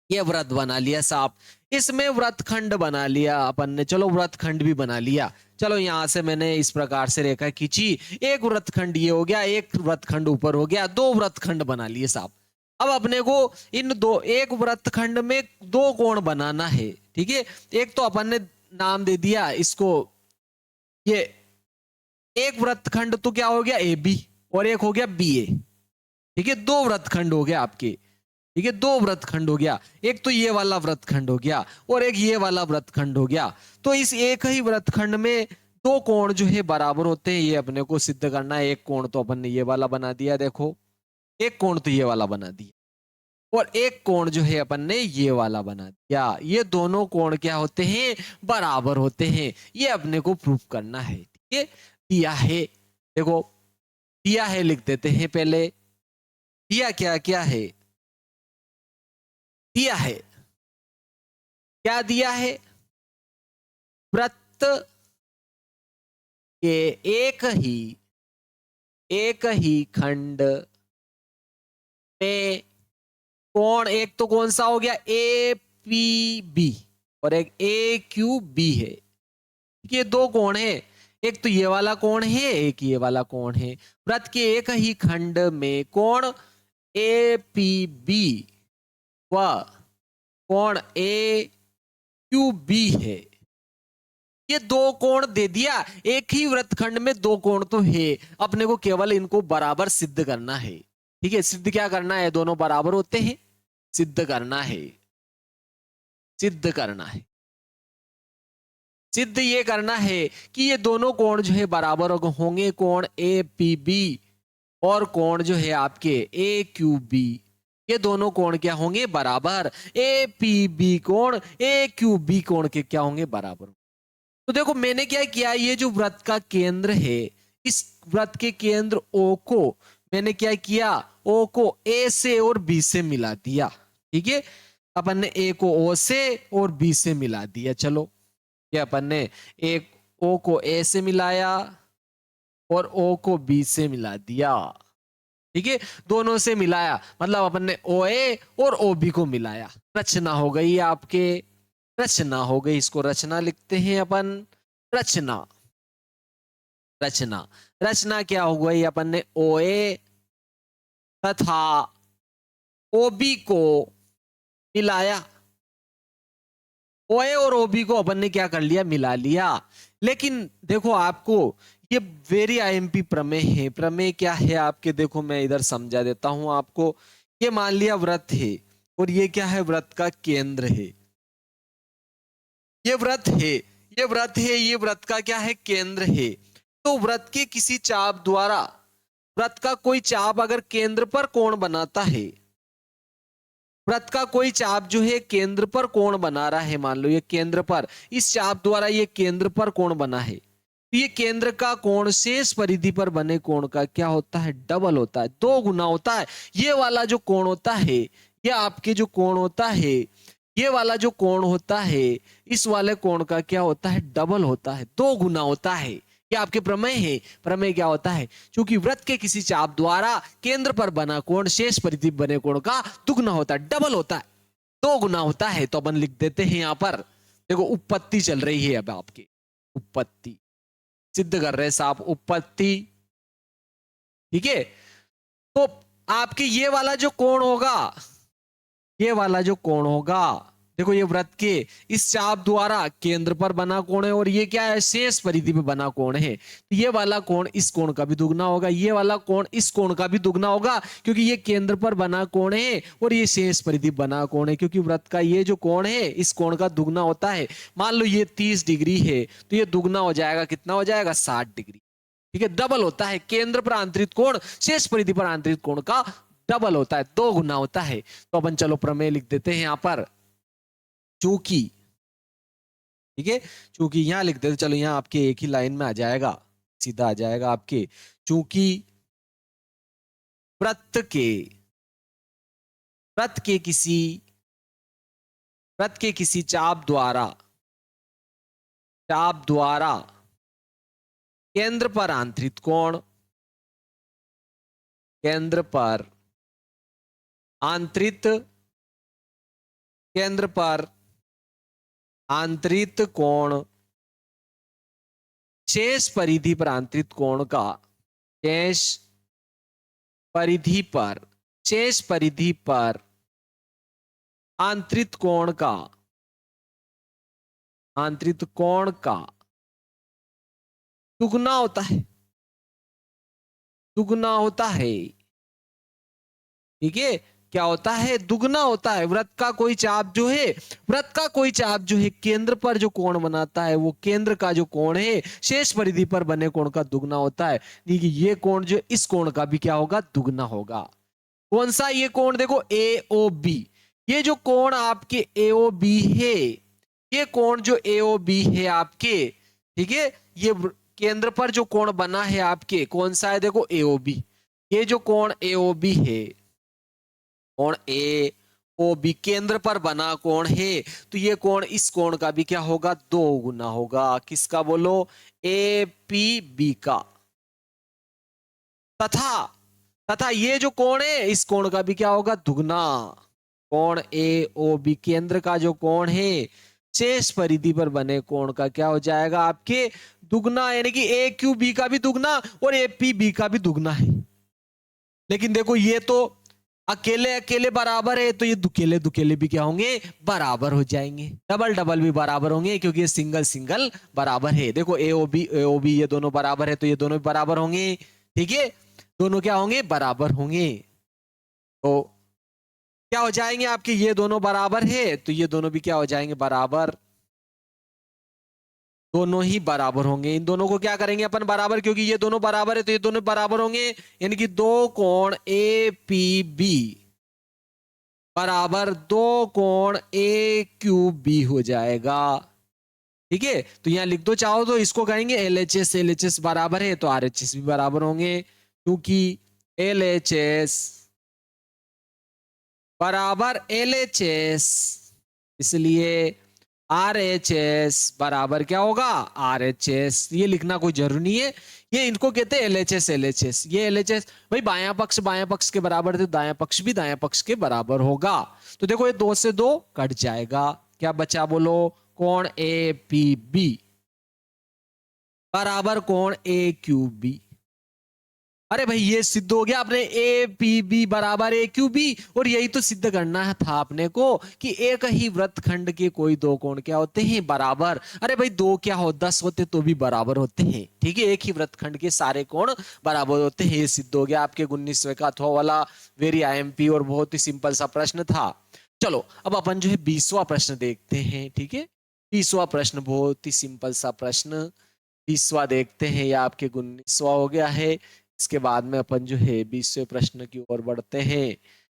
ये व्रत बना लिया साहब, इसमें व्रत खंड बना लिया अपन ने। चलो व्रत खंड भी बना लिया। चलो यहां से मैंने इस प्रकार से रेखा खींची, एक व्रत खंड ये हो गया, एक व्रत खंड ऊपर हो गया, दो व्रत खंड बना लिए साहब। अब अपने को इन दो, एक व्रत खंड में दो कोण बनाना है। ठीक है, एक तो अपन ने नाम दे दिया इसको, ये एक व्रत खंड तो क्या हो गया ए बी, और एक हो गया बी ए। ठीक है, दो व्रत खंड हो गया आपके। ठीक है, दो व्रतखंड हो गया, एक तो ये वाला व्रतखंड हो गया और एक ये वाला व्रतखंड हो गया। तो इस एक ही व्रतखंड में दो कोण जो है बराबर होते हैं, ये अपने को सिद्ध करना है। एक कोण तो अपन ने ये वाला बना दिया, देखो एक कोण तो ये वाला बना दिया, और एक कोण जो है अपन ने ये वाला बना दिया। ये दोनों कोण क्या होते हैं बराबर होते हैं, ये अपने को प्रूफ करना है। ठीक है, दिया है, देखो दिया है लिख देते हैं पहले। दिया क्या क्या है, दिया है, क्या दिया है, वृत्त के एक ही खंड में कोण, एक तो कौन सा हो गया ए पी बी और एक ए क्यू बी है। ये दो कोण है, एक तो ये वाला कोण है, एक ये वाला कोण है। वृत्त के एक ही खंड में कोण ए पी बी व कोण ए क्यू बी है। ये दो कोण दे दिया, एक ही वृत्तखंड में दो कोण तो है, अपने को केवल इनको बराबर सिद्ध करना है। ठीक है, सिद्ध क्या करना है, दोनों बराबर होते हैं, सिद्ध करना है, सिद्ध करना है। सिद्ध ये करना है कि ये दोनों कोण जो है बराबर होंगे, कोण ए पी बी और कोण जो है आपके ए क्यू बी, ये दोनों कोण क्या होंगे बराबर। ए पी बी कोण ए क्यू बी कोण के क्या होंगे बराबर। तो देखो मैंने क्या किया, ये जो वृत्त का केंद्र है इस वृत्त के केंद्र ओ को मैंने क्या किया, ओ को ए से और बी से मिला दिया। ठीक है, अपन ने ए को ओ से और बी से मिला दिया। चलो ये अपन ने एक ओ को ए से मिलाया और ओ को बी से मिला दिया। ठीक है, दोनों से मिलाया मतलब अपन ने ओ ए और ओ बी को मिलाया। रचना हो गई आपके, रचना हो गई, इसको रचना लिखते हैं अपन। रचना, रचना, रचना क्या हो गई, अपन ने ओ ए तथा ओ बी को मिलाया। ओ ए और ओ बी को अपन ने क्या कर लिया, मिला लिया। लेकिन देखो आपको ये वेरी आईएमपी प्रमेय है। प्रमेय क्या है आपके, देखो मैं इधर समझा देता हूं आपको। ये मान लिया व्रत है और ये क्या है, व्रत का केंद्र है। ये व्रत है, ये व्रत है, ये व्रत का क्या है, केंद्र है। तो व्रत के किसी चाप द्वारा, व्रत का कोई चाप अगर केंद्र पर कोण बनाता है, व्रत का कोई चाप जो है केंद्र पर कोण बना रहा है, मान लो ये केंद्र पर, इस चाप द्वारा ये केंद्र पर कोण बना है, तो ये केंद्र का कोण शेष परिधि पर बने कोण का क्या होता है, डबल होता है, दो गुना होता है। ये वाला जो कोण होता है, ये आपके जो कोण होता है, ये वाला जो कोण होता है, इस वाले कोण का क्या होता है, डबल होता है, दो गुना होता है। ये आपके प्रमेय है। प्रमेय क्या होता है, क्योंकि वृत्त के किसी चाप द्वारा केंद्र पर बना कोण शेष परिधि बने कोण का दुगुना होता है, डबल होता है, दो गुना होता है। तो अपन लिख देते हैं यहां पर, देखो उत्पत्ति चल रही है अब आपकी, उत्पत्ति सिद्ध कर रहे साहब, उत्पत्ति। ठीक है, तो आपके ये वाला जो कोण होगा, ये वाला जो कोण होगा, देखो ये व्रत के इस चाप द्वारा केंद्र पर बना कोण है और ये क्या है, शेष परिधि पे बना कोण है। तो ये वाला कोण इस कोण का भी दुगना होगा, ये वाला कोण इस कोण का भी दुगना होगा, क्योंकि ये केंद्र पर बना कोण है और ये शेष परिधि बना कोण है, क्योंकि व्रत का ये जो कोण है इस कोण का दुगना होता है। मान लो ये 30 डिग्री है तो ये दुगना हो जाएगा, कितना हो जाएगा, 60 डिग्री। ठीक है, डबल होता है, केंद्र पर आंतरिक कोण शेष परिधि पर आंतरिक कोण का डबल होता है, दो गुना होता है। तो अपन चलो प्रमेय लिख देते हैं यहां पर, चूंकि, ठीक है, चूंकि यहां लिख देते, चलो यहां आपके एक ही लाइन में आ जाएगा, सीधा आ जाएगा आपके, चूंकि व्रत के, व्रत के किसी, व्रत के किसी चाप द्वारा, चाप द्वारा केंद्र पर आंतरिक कोण, केंद्र पर आंतरिक, केंद्र पर आंतरिक कोण शेष परिधि पर आंतरिक कोण का, शेष परिधि पर, शेष परिधि पर आंतरिक कोण का, आंतरिक कोण का दुगना होता है, दुगना होता है। ठीक है, क्या होता है, दुगना होता है। व्रत का कोई चाप जो है, व्रत का कोई चाप जो है केंद्र पर जो कोण बनाता है, वो केंद्र का जो कोण है शेष परिधि पर बने कोण का दुगना होता है। देखिए ये कोण जो इस कोण का भी क्या होगा, दुगना होगा। कौन सा, ये कोण देखो ए ओ बी, ये जो कोण आपके ए ओ बी है, ये कोण जो ए ओ बी है आपके, ठीक है, ये केंद्र पर जो कोण बना है आपके, कौन सा है, देखो ए ओ बी। ये जो कोण ए ओ बी है, कोण ए ओ बी केंद्र पर बना कोण है, तो ये कोण इस कोण का भी क्या होगा, दो गुना होगा। किसका बोलो, ए पी बी का। तथा, तथा ये जो कोण है इस कोण का भी क्या होगा, दुगना। कोण ए ओ बी केंद्र का जो कोण है शेष परिधि पर बने कोण का क्या हो जाएगा आपके, दुगना, यानी कि ए क्यू बी का भी दुगना और ए पी बी का भी दुगना है। लेकिन देखो ये तो अकेले अकेले बराबर है, तो ये दुकेले दुकेले भी क्या होंगे, बराबर हो जाएंगे। डबल डबल भी बराबर होंगे, क्योंकि ये सिंगल सिंगल बराबर है। देखो ए ओ बी ये दोनों बराबर है, तो ये दोनों भी बराबर होंगे। ठीक है, दोनों क्या होंगे, बराबर होंगे। तो क्या हो जाएंगे आपके, ये दोनों बराबर है तो ये दोनों भी क्या हो जाएंगे, बराबर, दोनों ही बराबर होंगे। इन दोनों को क्या करेंगे अपन, बराबर, क्योंकि ये दोनों बराबर है तो ये दोनों बराबर होंगे, यानी कि दो कोण ए पी बी बराबर दो कोण ए क्यू बी हो जाएगा। ठीक है, तो यहाँ लिख दो, चाहो तो इसको कहेंगे LHS, LHS बराबर है तो RHS भी बराबर होंगे, क्योंकि LHS बराबर LHS, इसलिए RHS बराबर क्या होगा, RHS। ये लिखना कोई जरूरी नहीं है, ये इनको कहते हैं LHS, LHS। ये LHS भाई बायां पक्ष के बराबर थे, दायां पक्ष भी दायां पक्ष के बराबर होगा। तो देखो ये 2 से 2 कट जाएगा, क्या बचा बोलो, कोण APB बराबर कोण AQB। अरे भाई ये सिद्ध हो गया अपने APB बराबर AQB। और यही तो सिद्ध करना था आपने को कि एक ही वृत्तखंड के कोई दो कोण क्या होते हैं, बराबर। अरे भाई दो क्या हो 10 होते तो भी बराबर होते हैं, ठीक है, एक ही वृत्तखंड के सारे कोण बराबर होते हैं। ये सिद्ध हो गया आपके 19वें का अथवा वाला वेरी IMP और बहुत ही सिंपल सा प्रश्न था। चलो अब अपन जो है 20वां प्रश्न देखते हैं, ठीक है। 20वां प्रश्न बहुत ही सिंपल सा प्रश्न, 20वां देखते हैं, या आपके 19वां हो गया है। इसके बाद में अपन जो है 20वें प्रश्न की ओर बढ़ते हैं।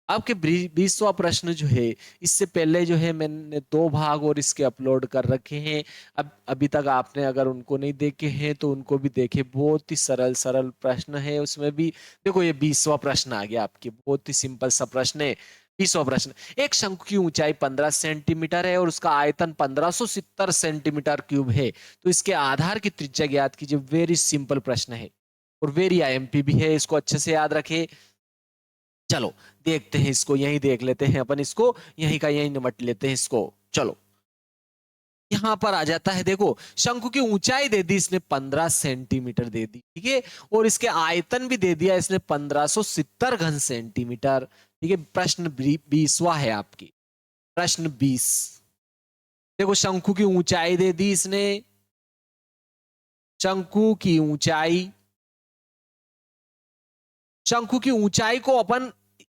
आपके 20वां प्रश्न जो है, इससे पहले जो है मैंने 2 भाग और इसके अपलोड कर रखे हैं। अब अभी तक आपने अगर उनको नहीं देखे हैं तो उनको भी देखे, बहुत ही सरल सरल प्रश्न है उसमें भी। देखो ये 20वां प्रश्न आ गया आपके, बहुत ही सिंपल सा प्रश्न है। 20वां प्रश्न, एक शंकु की ऊंचाई 15 सेंटीमीटर है और उसका आयतन 1570 सेंटीमीटर क्यूब है, तो इसके आधार की त्रिज्या ज्ञात कीजिए। वेरी सिंपल प्रश्न है और वेरी IMP भी है, इसको अच्छे से याद रखे। चलो देखते हैं इसको, यही देख लेते हैं अपन इसको, यही का यही निपट लेते हैं इसको। चलो यहां पर आ जाता है, देखो शंकु की ऊंचाई दे दी इसने 15 सेंटीमीटर दे दी, ठीक है, और इसके आयतन भी दे दिया इसने 1570 घन सेंटीमीटर, ठीक है। प्रश्न 20वां है आपकी, प्रश्न 20। देखो शंकु की ऊंचाई दे दी इसने, शंकु की ऊंचाई, शंकु की ऊंचाई को अपन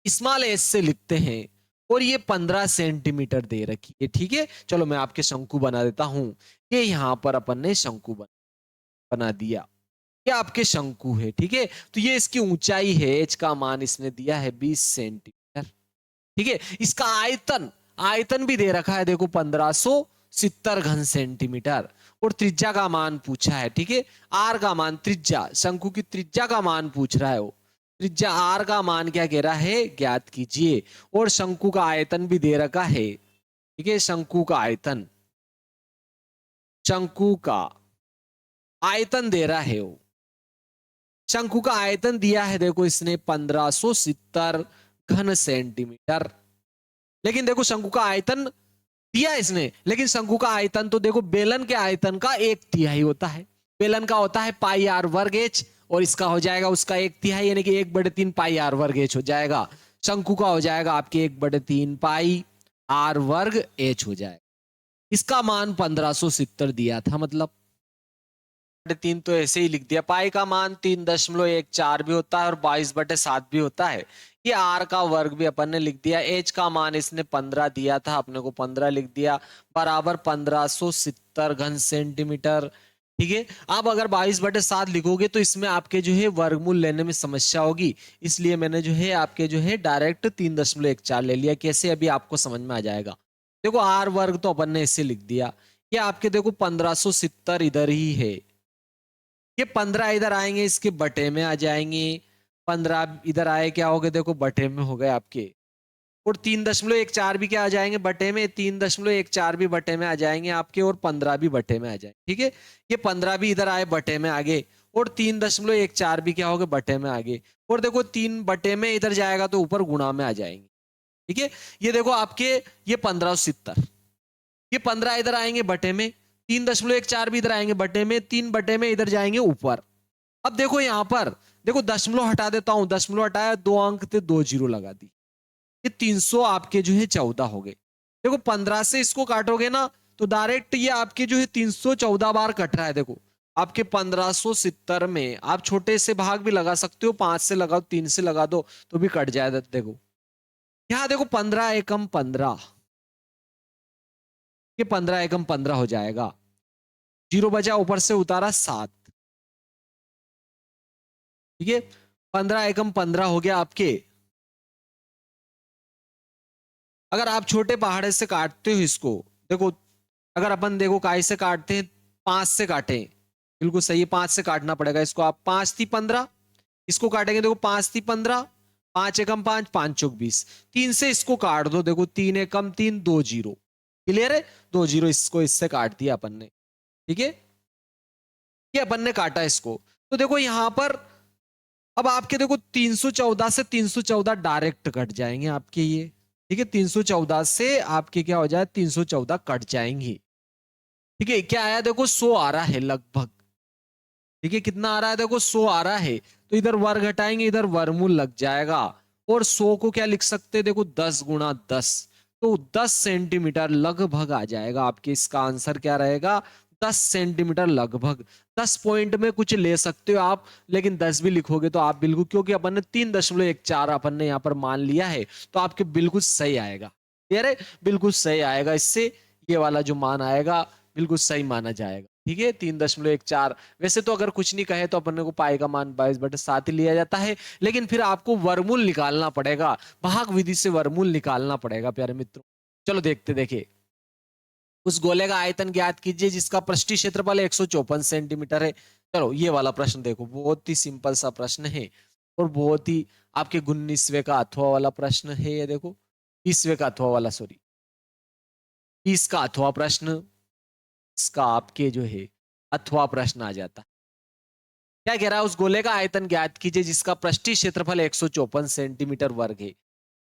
स्मॉल एस से लिखते हैं और ये 15 सेंटीमीटर दे रखी है, ठीक है। चलो मैं आपके शंकु बना देता हूं, ये यहां पर अपन ने शंकु बना दिया, ये आपके शंकु है, ठीक है। तो ये इसकी ऊंचाई है, एच का मान इसने दिया है 20 सेंटीमीटर, ठीक है। इसका आयतन, आयतन भी दे रखा है देखो 1570 घन सेंटीमीटर, और त्रिज्या का मान पूछा है, ठीक है। आर का मान, त्रिज्या, शंकु की त्रिज्या का मान पूछ रहा है वो, त्रिज्या आर का मान क्या कह रहा है, ज्ञात कीजिए। और शंकु का आयतन भी दे रखा है, ठीक है, शंकु का आयतन, शंकु का आयतन दे रहा है वो, शंकु का आयतन दिया है देखो इसने 1570 घन सेंटीमीटर। लेकिन देखो शंकु का आयतन दिया इसने, लेकिन शंकु का आयतन तो देखो बेलन के आयतन का 1/3 होता है। बेलन का होता है पाई आर वर्ग एच, और इसका हो जाएगा उसका 1/3 यानी कि 1/3 पाई आर वर्ग एच हो जाएगा। शंकु का हो जाएगा आपके 1/3 पाई आर वर्ग एच हो जाएगा। इसका मान 1570 दिया था, मतलब 3 तो ऐसे ही लिख दिया। पाई का मान 3.14 भी होता है और 22/7 भी होता है। ये आर का वर्ग भी अपन ने लिख दिया। एच का मान इसने 15 दिया था, अपने को 15 लिख दिया, बराबर 1570 घन सेंटीमीटर, ठीक है। अब अगर 22/7 लिखोगे तो इसमें आपके जो है वर्गमूल लेने में समस्या होगी, इसलिए मैंने जो है आपके जो है डायरेक्ट 3.14 ले लिया। कैसे, अभी आपको समझ में आ जाएगा। देखो आर वर्ग तो अपन ने ऐसे लिख दिया, ये आपके देखो 1570 इधर ही है, ये 15 इधर आएंगे इसके बटे में आ जाएंगे, 15 इधर आए क्या हो गए, देखो बटे में हो गए आपके, और 3.14 भी क्या आ जाएंगे बटे में, 3.14 भी बटे में आ जाएंगे आपके, और 15 भी बटे में आ जाएंगे, ठीक है। ये 15 भी इधर आए बटे में आगे, और 3.14 भी क्या हो गए बटे में आगे, और देखो 3 बटे में इधर जाएगा तो ऊपर गुणा में आ जाएंगे, ठीक है। ये देखो आपके ये 1570, ये 15 इधर आएंगे बटे में, 3.14 भी इधर आएंगे बटे में, 3 बटे में इधर जाएंगे ऊपर। अब देखो यहां पर देखो दशमलव हटा देता हूं, दशमलव हटाया 2 अंक थे, 2 जीरो लगा दी, ये 300 आपके जो है 14 हो गए। देखो 15 से इसको काटोगे ना तो डायरेक्ट ये आपके जो है 314 बार कट रहा है। देखो आपके 1570 में आप छोटे से भाग भी लगा सकते हो, 5 से लगाओ, 3 से लगा दो तो भी कट जाएगा। देखो यहां देखो 15 एकम 15, ये 15 एकम 15 हो जाएगा, जीरो बचा, ऊपर से उतारा 7, ठीक है। 15 एकम 15 हो गया आपके। अगर आप छोटे पहाड़े से काटते हो इसको, देखो अगर अपन देखो काय से काटते हैं, 5 से काटे, बिल्कुल सही है, 5 से काटना पड़ेगा इसको। आप 5 थी 15, इसको काटेंगे, देखो 5 थी 15, 5 एकम 5, 5 चौक 20, 3 से इसको काट दो, देखो 3 एकम 3, 2 जीरो, क्लियर है, 2 जीरो, इसको इससे काट दिया अपन ने, ठीक है, ये अपन ने काटा इसको। तो देखो यहां पर अब आपके देखो 314 से 314 डायरेक्ट कट जाएंगे आपके ये, ठीक है, 314 से आपके क्या हो जाए, 314 कट जाएंगे, ठीक है, क्या आया देखो 100 आ रहा है लगभग, ठीक है, कितना आ रहा है देखो 100 आ रहा है, तो इधर वर्ग हटाएंगे, इधर वर्गमूल लग जाएगा, और 100 को क्या लिख सकते हैं, देखो 10 गुणा 10, तो 10 सेंटीमीटर लगभग आ जाएगा आपके, इसका आंसर क्या रहेगा, 10 सेंटीमीटर लगभग। 10 पॉइंट में कुछ ले सकते हो आप, लेकिन 10 भी लिखोगे तो आप बिल्कुल, क्योंकि अपन ने 3.14 अपन ने यहाँ पर मान लिया है, तो आपके बिल्कुल सही आएगा, क्लियर है, बिल्कुल सही आएगा, इससे ये वाला जो मान आएगा बिल्कुल सही माना जाएगा, ठीक है, 3.14। वैसे तो अगर कुछ नहीं कहे तो अपन को पाई का मान 22/7 ही लिया जाता है, लेकिन फिर आपको वर्गमूल निकालना पड़ेगा, भाग विधि से वर्गमूल निकालना पड़ेगा प्यारे मित्रों। चलो देखते, देखिए, उस गोले का आयतन ज्ञात कीजिए जिसका पृष्ठीय क्षेत्रफल 154 सेंटीमीटर है। चलो ये वाला प्रश्न देखो, बहुत ही सिंपल सा प्रश्न है, और बहुत ही आपके 19वें का अथवा वाला प्रश्न है, ये देखो 20वें का अथवा वाला, सॉरी 20 का अथवा प्रश्न, इसका आपके जो है अथवा प्रश्न आ जाता है। क्या कह रहा है, उस गोले का आयतन ज्ञात कीजिए जिसका पृष्ठीय क्षेत्रफल 154 सेंटीमीटर वर्ग है।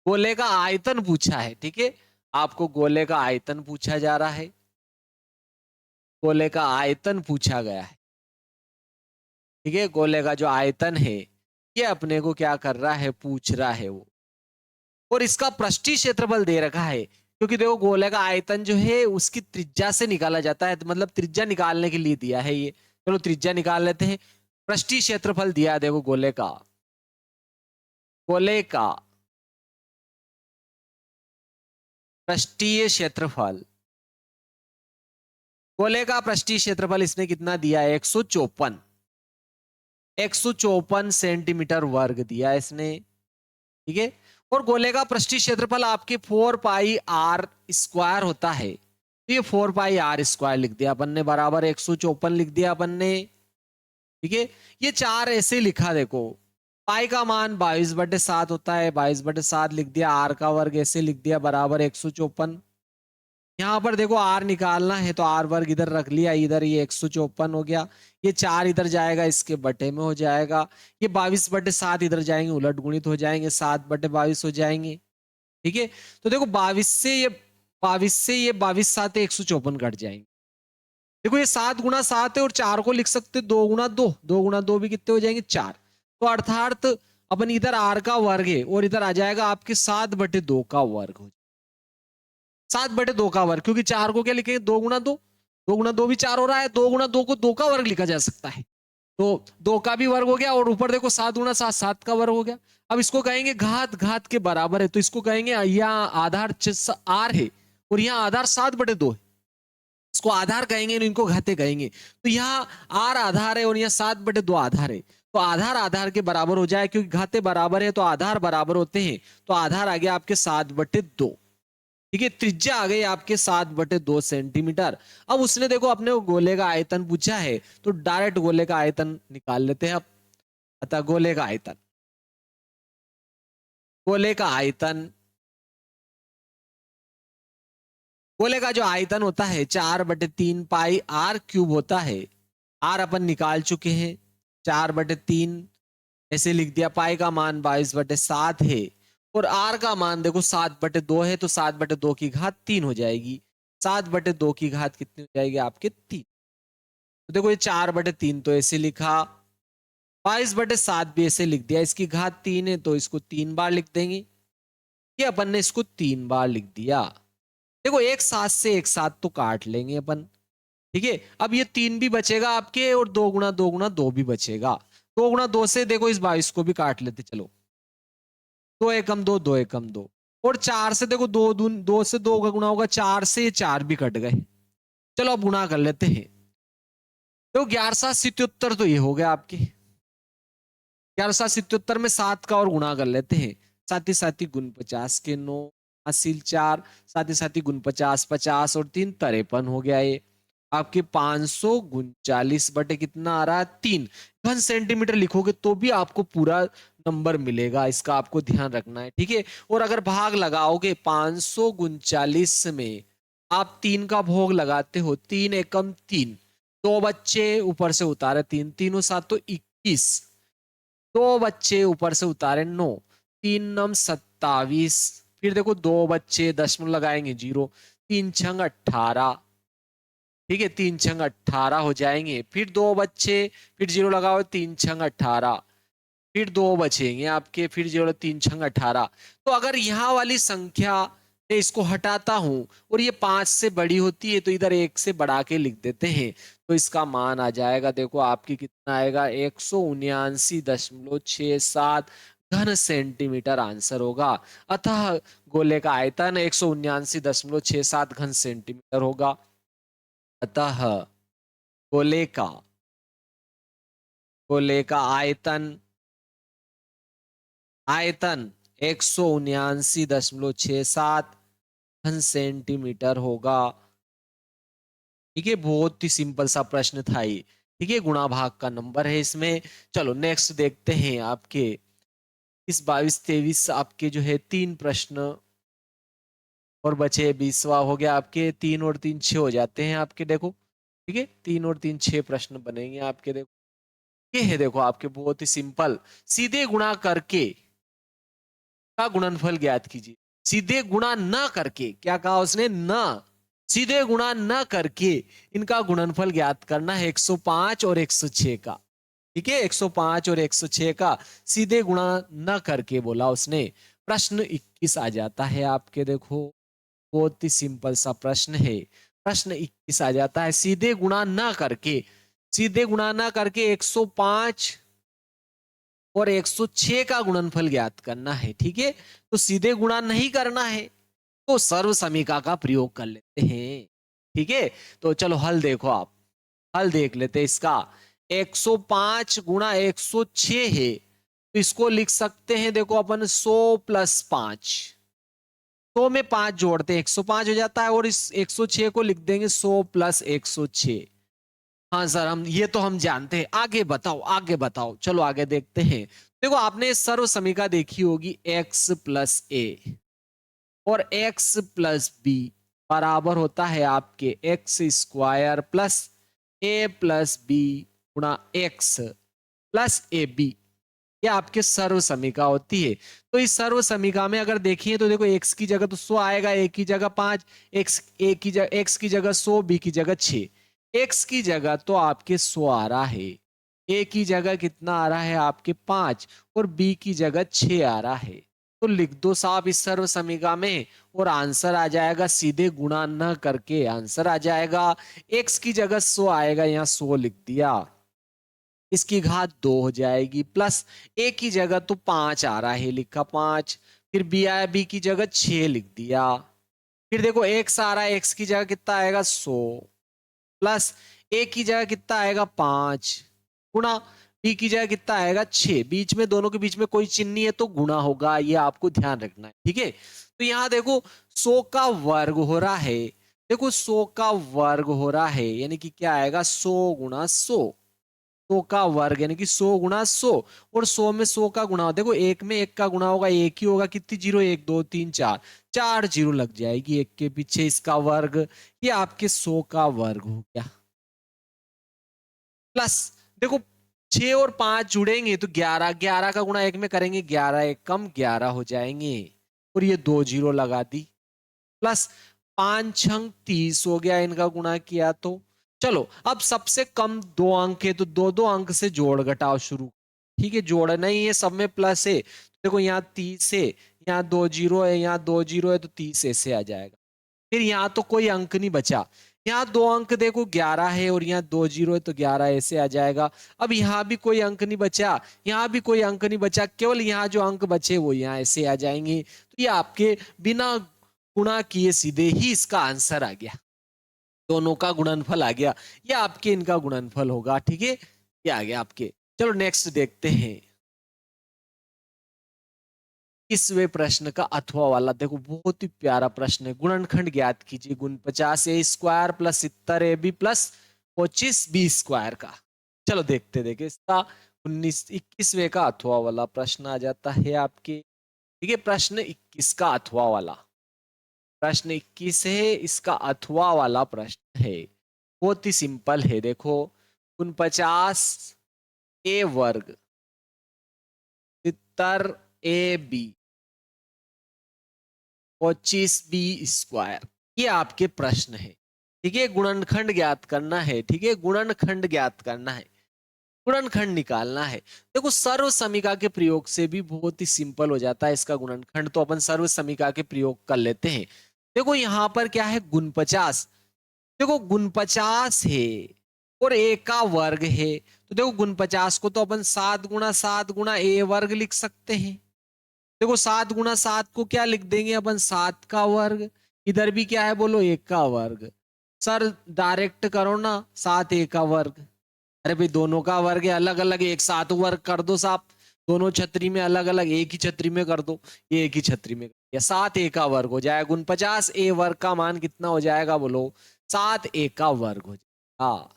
गोले का आयतन पूछा है, ठीक है, आपको गोले का आयतन पूछा जा रहा है, गोले का आयतन पूछा गया है, ठीक है, गोले का जो आयतन है ये अपने को क्या कर रहा है, पूछ रहा है वो, और इसका पृष्ठीय क्षेत्रफल दे रखा है, क्योंकि देखो गोले का आयतन जो है उसकी त्रिज्या से निकाला जाता है, मतलब त्रिज्या निकालने के लिए दिया है ये। चलो त्रिज्या निकाल लेते हैं। पृष्ठीय क्षेत्रफल दिया है देखो गोले का, गोले का पृष्ठीय क्षेत्रफल, गोले का पृष्ठीय क्षेत्रफल इसने कितना दिया है, 154, 154 सेंटीमीटर वर्ग दिया है इसने, ठीक है, और गोले का पृष्ठीय क्षेत्रफल आपके 4πr² होता है, तो ये 4πr² लिख दिया अपन ने, बराबर 154 लिख दिया अपन ने, ठीक है, ये 4 ऐसे लिखा, देखो पाई का मान 22/7 होता है, 22/7 लिख दिया, आर का वर्ग ऐसे लिख दिया, बराबर 154। यहाँ पर देखो आर निकालना है तो आर वर्ग इधर रख लिया, इधर ये 154 हो गया, ये 4 इधर जाएगा, इसके बटे में हो जाएगा, ये 22/7 इधर जाएंगे, उलट गुणित हो जाएंगे, 7/22 हो जाएंगे, ठीक है, तो देखो 22 7 154 कट जाएंगे, देखो ये 7 गुणा 7 है, और 4 को लिख सकते 2 गुणा 2, 2 गुणा 2 भी कितने हो जाएंगे, 4, तो अर्थात अपन इधर आर का वर्ग है, और इधर आ जाएगा आपके 7/2 का वर्ग हो, 7/2 का वर्ग, क्योंकि 4 को क्या लिखेंगे, 2 गुणा 2, 2 गुणा 2 भी 4 हो रहा है, 2 गुणा 2 को 2 का वर्ग लिखा जा सकता है, तो 2 का भी वर्ग हो गया, और ऊपर देखो 7 गुणा 7, 7 का वर्ग हो गया। अब इसको कहेंगे घात, घात के बराबर है, तो इसको कहेंगे यहाँ आधार आर है, और यहाँ आधार 7/2 है, इसको आधार कहेंगे, इनको घाते कहेंगे, तो यहाँ आर आधार है और यहाँ 7/2 आधार है, तो आधार आधार के बराबर हो जाए, क्योंकि घाते बराबर है तो आधार बराबर होते हैं, तो आधार आ गया आपके 7/2, ठीक है, त्रिज्या आ गई आपके 7/2 सेंटीमीटर। अब उसने देखो अपने को गोले का आयतन पूछा है, तो डायरेक्ट गोले का आयतन निकाल लेते हैं अब। अतः गोले का आयतन, गोले का आयतन, गोले का जो आयतन होता है 4/3 πr³ होता है, आर अपन निकाल चुके हैं, 4/3 ऐसे लिख दिया, पाई का मान 22/7 है, और आर का मान देखो 7/2 है, तो 7/2 की घात 3 हो जाएगी, 7/2 की घात कितनी हो जाएगी आपके 3, तो देखो ये 4/3 तो ऐसे लिखा, 22/7 भी ऐसे लिख दिया, इसकी घात 3 है तो इसको 3 बार लिख देंगे, ये अपन ने इसको 3 बार लिख दिया। देखो एक साथ से एक साथ तो काट लेंगे अपन, ठीक है, अब ये 3 भी बचेगा आपके, और 2 गुणा 2 गुणा 2 भी बचेगा, 2 गुणा 2 से देखो इस 22 को भी काट लेते, चलो 2 एकम 2, 2 एकम 2, और 4 से देखो 2 से 2 का गुणा होगा, 4 से ये 4 भी कट गए, चलो अब गुणा कर लेते हैं, तो 1177 तो ये हो गया आपके, 1177 में 7 का और गुणा कर लेते हैं, साथ ही गुण 50 के 9, हासिल 4, साथ ही गुण 50, 50 और 3 53 हो गया। ये आपके 539 बटे कितना आ रहा है 3 घन सेंटीमीटर लिखोगे तो भी आपको पूरा नंबर मिलेगा, इसका आपको ध्यान रखना है, ठीक है। और अगर भाग लगाओगे 539 में आप 3 का भोग लगाते हो, 3 एकम 3, दो बच्चे ऊपर से उतारे 3, तीनों सात तो 21, दो बच्चे ऊपर से उतारे 9, 3 नम 27, फिर देखो दो बच्चे दशमलव लगाएंगे 0, 3 छंग 18, ठीक है, 3 छंग 18 हो जाएंगे, फिर दो बच्चे, फिर 0 लगाओ, 3 छंग 18, फिर दो बचेंगे आपके, फिर 0 3 छंग 18। तो अगर यहाँ वाली संख्या मैं इसको हटाता हूं और ये 5 से बड़ी होती है तो इधर 1 से बढ़ा के लिख देते हैं, तो इसका मान आ जाएगा, देखो आपकी कितना आएगा 179.67 घन सेंटीमीटर आंसर होगा। अतः गोले का आयतन 179.67 घन सेंटीमीटर होगा। अतः गोले का आयतन 179.67 घन सेंटीमीटर होगा। ठीक है, बहुत ही सिंपल सा प्रश्न था ये, ठीक है, गुणा भाग का नंबर है इसमें। चलो नेक्स्ट देखते हैं आपके इस 22 23 आपके जो है 3 प्रश्न और बचे, 20वां हो गया आपके, 3 और 3 6 हो जाते हैं आपके, देखो ठीक है, 3 और 3 6 प्रश्न बनेंगे आपके। देखो ये है, देखो आपके बहुत ही सिंपल, सीधे गुणा करके का गुणनफल ज्ञात कीजिए। सीधे गुणा न करके, क्या कहा उसने, न सीधे गुणा न करके इनका गुणनफल ज्ञात करना है 105 और 106 का, ठीक है, 105 और 106 का सीधे गुणा न करके बोला उसने। प्रश्न 21 आ जाता है आपके, देखो बहुत ही सिंपल सा प्रश्न है। प्रश्न 21 आ जाता है, सीधे गुणा न करके, सीधे गुणा न करके 105 और 106 का गुणनफल ज्ञात करना है, ठीक है। तो सीधे गुणा नहीं करना है तो सर्व समीका का प्रयोग कर लेते हैं, ठीक है। तो चलो हल देखो आप, हल देख लेते हैं इसका। 105 गुणा 106 है तो इसको लिख सकते हैं, देखो अपन 100 प्लस 5, 100 में 5 जोड़ते हैं 105 हो जाता है, और इस 106 को लिख देंगे 100 प्लस 106। हाँ सर, हम ये तो हम जानते हैं, आगे बताओ आगे बताओ, चलो आगे देखते हैं। देखो आपने सर्व समीका देखी होगी, x प्लस ए और x प्लस बी बराबर होता है आपके एक्स स्क्वायर प्लस ए प्लस बी गुणा एक्स प्लस ए बी, ये आपके सर्व समीका होती है। तो इस सर्व समीका में अगर देखिए तो देखो x की जगह तो 100 आएगा, a की जगह 5, x की जगह 100, b की जगह 6, x की जगह तो आपके 100 आ रहा है, a की जगह कितना आ रहा है आपके 5 और b की जगह 6 आ रहा है। तो लिख दो साहब इस सर्व समीका में और आंसर आ जाएगा, सीधे गुणा न करके आंसर आ जाएगा, x की जगह 100 आएगा, यहाँ 100 लिख दिया, इसकी घात 2 हो जाएगी, प्लस ए की जगह तो 5 आ रहा है, लिखा 5, फिर बी आया, बी की जगह 6 लिख दिया, फिर देखो एक्स आ रहा है, एक्स की जगह कितना आएगा 100, प्लस ए की जगह कितना आएगा 5 गुणा बी की जगह कितना आएगा 6, बीच में दोनों के बीच में कोई चिन्ह नहीं है तो गुणा होगा, ये आपको ध्यान रखना है, ठीक है। तो यहाँ देखो 100 का वर्ग हो रहा है, देखो 100 का वर्ग हो रहा है यानी कि क्या आएगा 100 गुणा 100, 100 का वर्ग यानी कि 100 गुणा 100, और 100 में 100 का गुणा, देखो एक में एक का गुणा होगा, एक ही होगा, कितनी जीरो, 1 2 3 4, 4 जीरो लग जाएगी एक के पीछे, इसका वर्ग, ये आपके 100 का वर्ग हो गया। प्लस देखो 6 और 5 जुड़ेंगे तो 11, 11 का गुणा एक में करेंगे, 11 एक कम 11 हो जाएंगे, और ये 2 जीरो लगा दी, प्लस 5 छंग 30 हो गया इनका गुणा किया तो। चलो अब सबसे कम 2 अंक है तो 2 2 अंक से जोड़ घटाओ शुरू, ठीक है, जोड़ना ही है, सब में प्लस है, देखो यहाँ 30 है, यहाँ 2 जीरो है, यहाँ 2 जीरो है तो 30 ऐसे आ जाएगा, फिर यहाँ तो कोई अंक नहीं बचा, यहाँ 2 अंक देखो 11 है और यहाँ 2 जीरो है तो 11 ऐसे आ जाएगा। अब यहाँ भी कोई अंक नहीं बचा, यहाँ भी कोई अंक नहीं बचा, केवल यहाँ जो अंक बचे वो यहाँ ऐसे आ जाएंगे, तो ये आपके बिना गुणा किए सीधे ही इसका आंसर आ गया, दोनों का गुणनफल आ गया, ये आपके इनका गुणनफल होगा, ठीक है, ये आ गया आपके। चलो नेक्स्ट देखते हैं। 21वें प्रश्न का अथवा वाला देखो, बहुत ही प्यारा प्रश्न है। गुणनखंड ज्ञात कीजिए, गुण 50a² plus 70ab plus 25b square का। चलो देखते देखिए इसका 21वें का अथवा वाला प्रश्न आ जाता है आपके। ठीक है, प्रश्न 21 का अथवा वाला, प्रश्न 21 है, इसका अथवा वाला प्रश्न है। बहुत ही सिंपल है, देखो 49a² 70ab 25b², ये आपके प्रश्न है। ठीक है, गुणनखंड ज्ञात करना है। ठीक है, गुणनखंड ज्ञात करना है, गुणनखंड निकालना है। देखो सर्व समीका के प्रयोग से भी बहुत ही सिंपल हो जाता है इसका गुणनखंड, तो अपन सर्व समीका के प्रयोग कर लेते हैं। देखो यहाँ पर क्या है, गुण 50। देखो गुण 50 है और a का वर्ग है, तो देखो गुण 50 को तो अपन 7 गुणा 7 गुणा a² लिख सकते हैं। देखो 7 गुणा 7 को क्या लिख देंगे अपन, 7 का वर्ग। इधर भी क्या है बोलो, 1 का वर्ग। सर डायरेक्ट करो ना, 7 का वर्ग। अरे भाई दोनों का वर्ग है, अलग अलग एक साथ वर्ग कर दो साहब। दोनों छतरी में अलग अलग, एक ही छतरी में कर दो, ये एक ही छतरी में, या 7 का वर्ग हो जाएगा। गुण 50a² का मान कितना हो जाएगा बोलो, 7 का वर्ग हो जाएगा।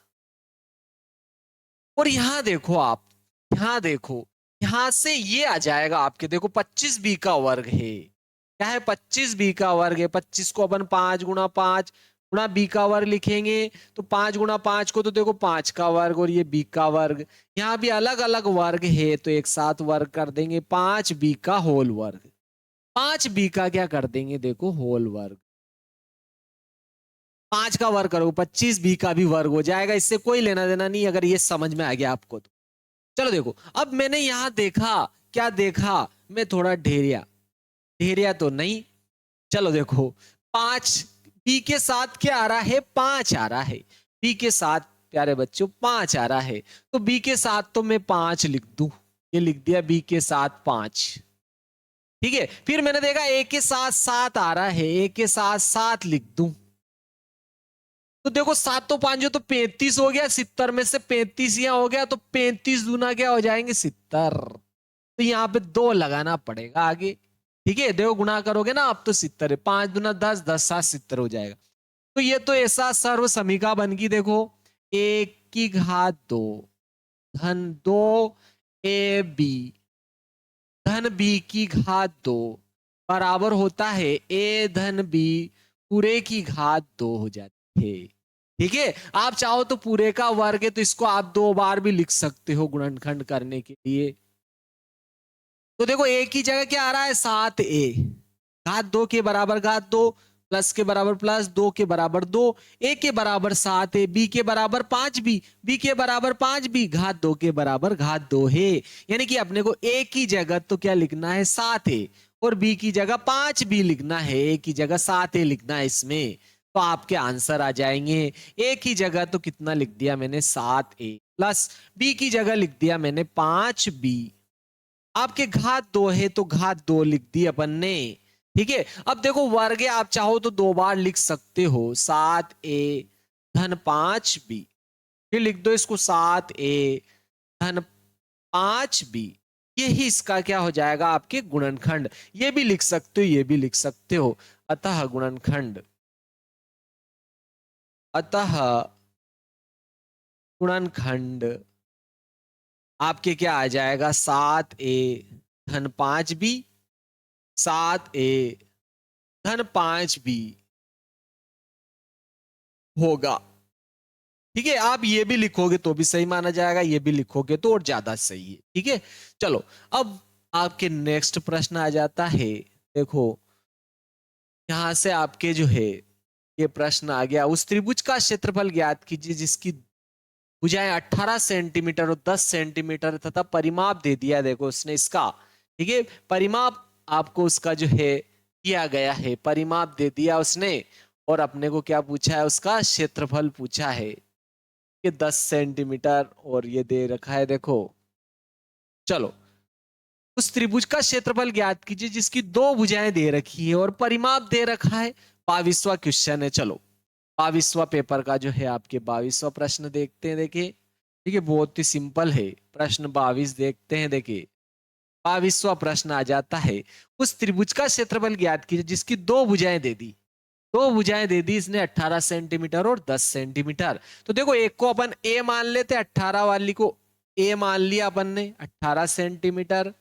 और यहां देखो आप, यहां देखो, यहां से ये आ जाएगा आपके, देखो 25b का वर्ग है। क्या है, 25b का वर्ग है। 25 को अपन 5 गुणा 5 गुणा b का वर्ग लिखेंगे, तो 5 गुणा 5 को तो देखो 5 का वर्ग और ये b का वर्ग। यहाँ भी अलग अलग वर्ग है, तो एक साथ वर्ग कर देंगे, 5b का होल वर्ग। 5b का क्या कर देंगे, देखो होल वर्ग। 5 का वर्ग करो, 25b का भी वर्ग हो जाएगा। इससे कोई लेना देना नहीं, अगर ये समझ में आ गया आपको तो। चलो देखो, अब मैंने यहां देखा, क्या देखा, मैं थोड़ा ढेरिया, ढेरिया तो नहीं। चलो देखो 5 बी के साथ क्या आ रहा है, 5 आ रहा है। बी के साथ प्यारे बच्चों 5 आ रहा है, तो बी के साथ तो मैं 5 लिख दूं, ये लिख दिया बी के साथ 5। ठीक है, फिर मैंने देखा ए के साथ 7 आ रहा है, ए के साथ 7 लिख दूं, तो देखो 7 तो 5 जो तो 35 हो गया, 70 में से 35 यहां हो गया, तो 35 दूना क्या हो जाएंगे, 70। तो यहाँ पे 2 लगाना पड़ेगा आगे। ठीक है, देखो गुणा करोगे ना आप तो 70 है, 5 दूना 10, 10 7 70 हो जाएगा। तो ये तो ऐसा सर्व समीका बन गई। देखो 1 की घात 2 धन 2ab धन b की घात 2 बराबर होता है a धन b पूरे की घात 2 हो जाती है। ठीक है, आप चाहो तो पूरे का वर्ग है, तो इसको आप 2 बार भी लिख सकते हो गुणनखंड करने के लिए। तो देखो ए की जगह क्या आ रहा है, 7a घात 2 के बराबर घात 2 प्लस के बराबर प्लस 2 के बराबर 2, ए के बराबर 7a, बी के बराबर 5b, बी के बराबर 5b घात 2 के बराबर घात 2 है। यानी कि अपने को ए की जगह तो क्या लिखना है, 7a, और बी की जगह 5b लिखना है, ए की जगह 7a लिखना है इसमें। तो आपके आंसर आ जाएंगे, ए की जगह तो कितना लिख दिया मैंने, 7a प्लस बी की जगह लिख दिया मैंने 5b। आपके घात 2 है तो घात 2 लिख दी अपन ने। ठीक है, अब देखो वर्ग है, आप चाहो तो 2 बार लिख सकते हो, 7a धन 5b, फिर लिख दो इसको 7a धन 5b। यही इसका क्या हो जाएगा, आपके गुणनखंड। ये भी लिख सकते हो, ये भी लिख सकते हो। अतः गुणनखंड, अतः गुणनखंड आपके क्या आ जाएगा, 7a धन 5b, 7a धन 5b होगा। ठीक है, आप ये भी लिखोगे तो भी सही माना जाएगा, ये भी लिखोगे तो और ज्यादा सही है। ठीक है, चलो अब आपके नेक्स्ट प्रश्न आ जाता है। देखो यहां से आपके जो है ये प्रश्न आ गया, उस त्रिभुज का क्षेत्रफल ज्ञात कीजिए जिसकी भुजाएं 18 सेंटीमीटर और 10 सेंटीमीटर तथा परिमाप दे दिया। देखो उसने इसका, ठीक है, परिमाप आपको उसका जो है किया गया है, परिमाप दे दिया उसने, और अपने को क्या पूछा है, उसका क्षेत्रफल पूछा है कि 10 सेंटीमीटर और ये दे रखा है। देखो चलो उस त्रिभुज का क्षेत्रफल ज्ञात कीजिए जिसकी 2 भुजाएं दे रखी है और परिमाप दे रखा है। 22वां क्वेश्चन है। चलो 22वां पेपर का जो है आपके 22वां प्रश्न देखते हैं। देखिए ठीक है, बहुत ही सिंपल है प्रश्न 22, देखते हैं। देखिए 22वां प्रश्न आ जाता है, उस त्रिभुज का क्षेत्रफल ज्ञात कीजिए जिसकी दो भुजाएं दे दी। दो भुजाएं दे दी इसने 18 सेंटीमीटर और 10 सेंटीमीटर। तो देखो एक को अपन ए मान लेते, 18 वाली को ए मान लिया अपन ने 18 सेंटीमीटर,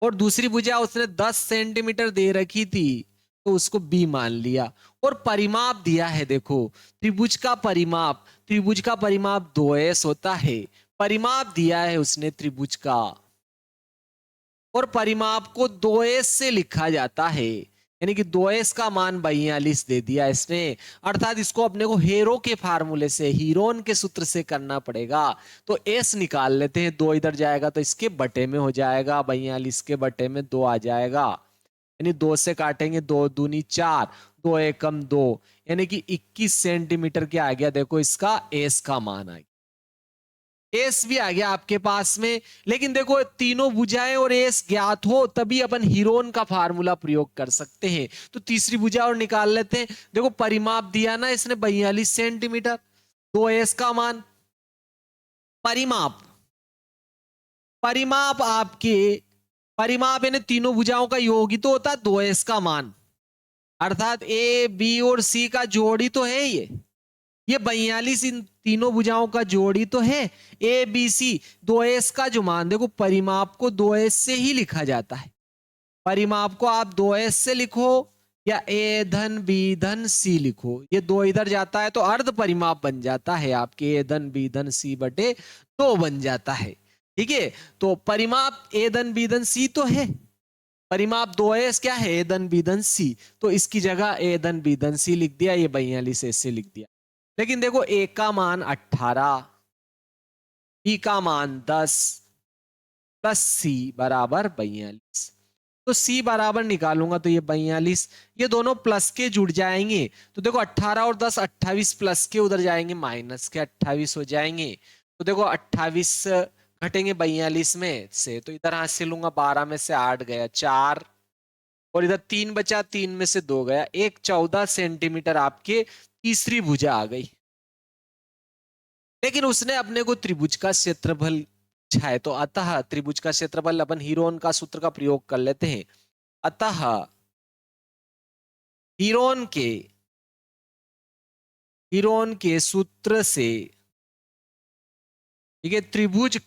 और दूसरी भुजा उसने 10 सेंटीमीटर दे रखी थी तो उसको बी मान लिया। और परिमाप दिया है, देखो त्रिभुज का परिमाप, त्रिभुज का परिमाप 2s होता है। परिमाप दिया है उसने त्रिभुज का, और परिमाप को 2s से लिखा जाता है, यानी कि 2s का मान 42 दे दिया इसने। अर्थात इसको अपने को हेरो के फार्मूले से, हीरोन के सूत्र से करना पड़ेगा। तो s निकाल लेते हैं, 2 इधर जाएगा तो इसके बटे में हो जाएगा, 42 के बटे में 2 आ जाएगा, यानी 2 से काटेंगे 2 दूनी 4, 2 एकम 2, यानी कि 21 सेंटीमीटर क्या आ गया, देखो इसका s का मान आ गया। एस भी आ गया आपके पास में। लेकिन देखो तीनों भुजाएं और एस ज्ञात हो तभी अपन हीरोन का फार्मूला प्रयोग कर सकते हैं। तो तीसरी भुजा और निकाल लेते हैं। देखो परिमाप दिया ना इसने 42 सेंटीमीटर, 2s का मान। परिमाप, परिमाप आपके, परिमाप यानी तीनों भुजाओं का योग ही तो होता है 2s का मान, अर्थात ए बी और सी का जोड़ी तो है ये 42 इन तीनों भुजाओं का जोड़ी तो है, ए बी सी। 2s का जो मान, देखो परिमाप को 2s से ही लिखा जाता है। परिमाप को आप 2s से लिखो या ए धन बी धन सी लिखो, ये 2 इधर जाता है तो अर्ध परिमाप बन जाता है आपके, ए धन बी धन सी बटे 2 बन जाता है। ठीक है, तो परिमाप ए धन बी धन सी तो है, परिमाप 2s क्या है, ए धन बी धन सी, तो इसकी जगह ए धन बी धन सी लिख दिया, ये 42 ऐसे लिख दिया। लेकिन देखो ए का मान 18, बी का मान 10 प्लस सी बराबर 42। तो सी बराबर निकालूंगा तो ये 42, ये दोनों प्लस के जुड़ जाएंगे। तो देखो 18 और 10 28 प्लस के उधर जाएंगे माइनस के 28 हो जाएंगे। तो देखो 28 घटेंगे 42 में से, तो इधर हाथ से लूंगा, 12 में से 8 गया 4, और इधर 3 बचा, 3 में से 2 गया 1, 14 सेंटीमीटर आपके तीसरी भुजा आ गई। लेकिन उसने अपने को त्रिभुज का क्षेत्रफल पूछा है, तो अतः त्रिभुज का क्षेत्रफल अपन हीरोन का सूत्र का प्रयोग कर लेते हैं। अतः हीरोन के सूत्र से, ठीक है, त्रिभुज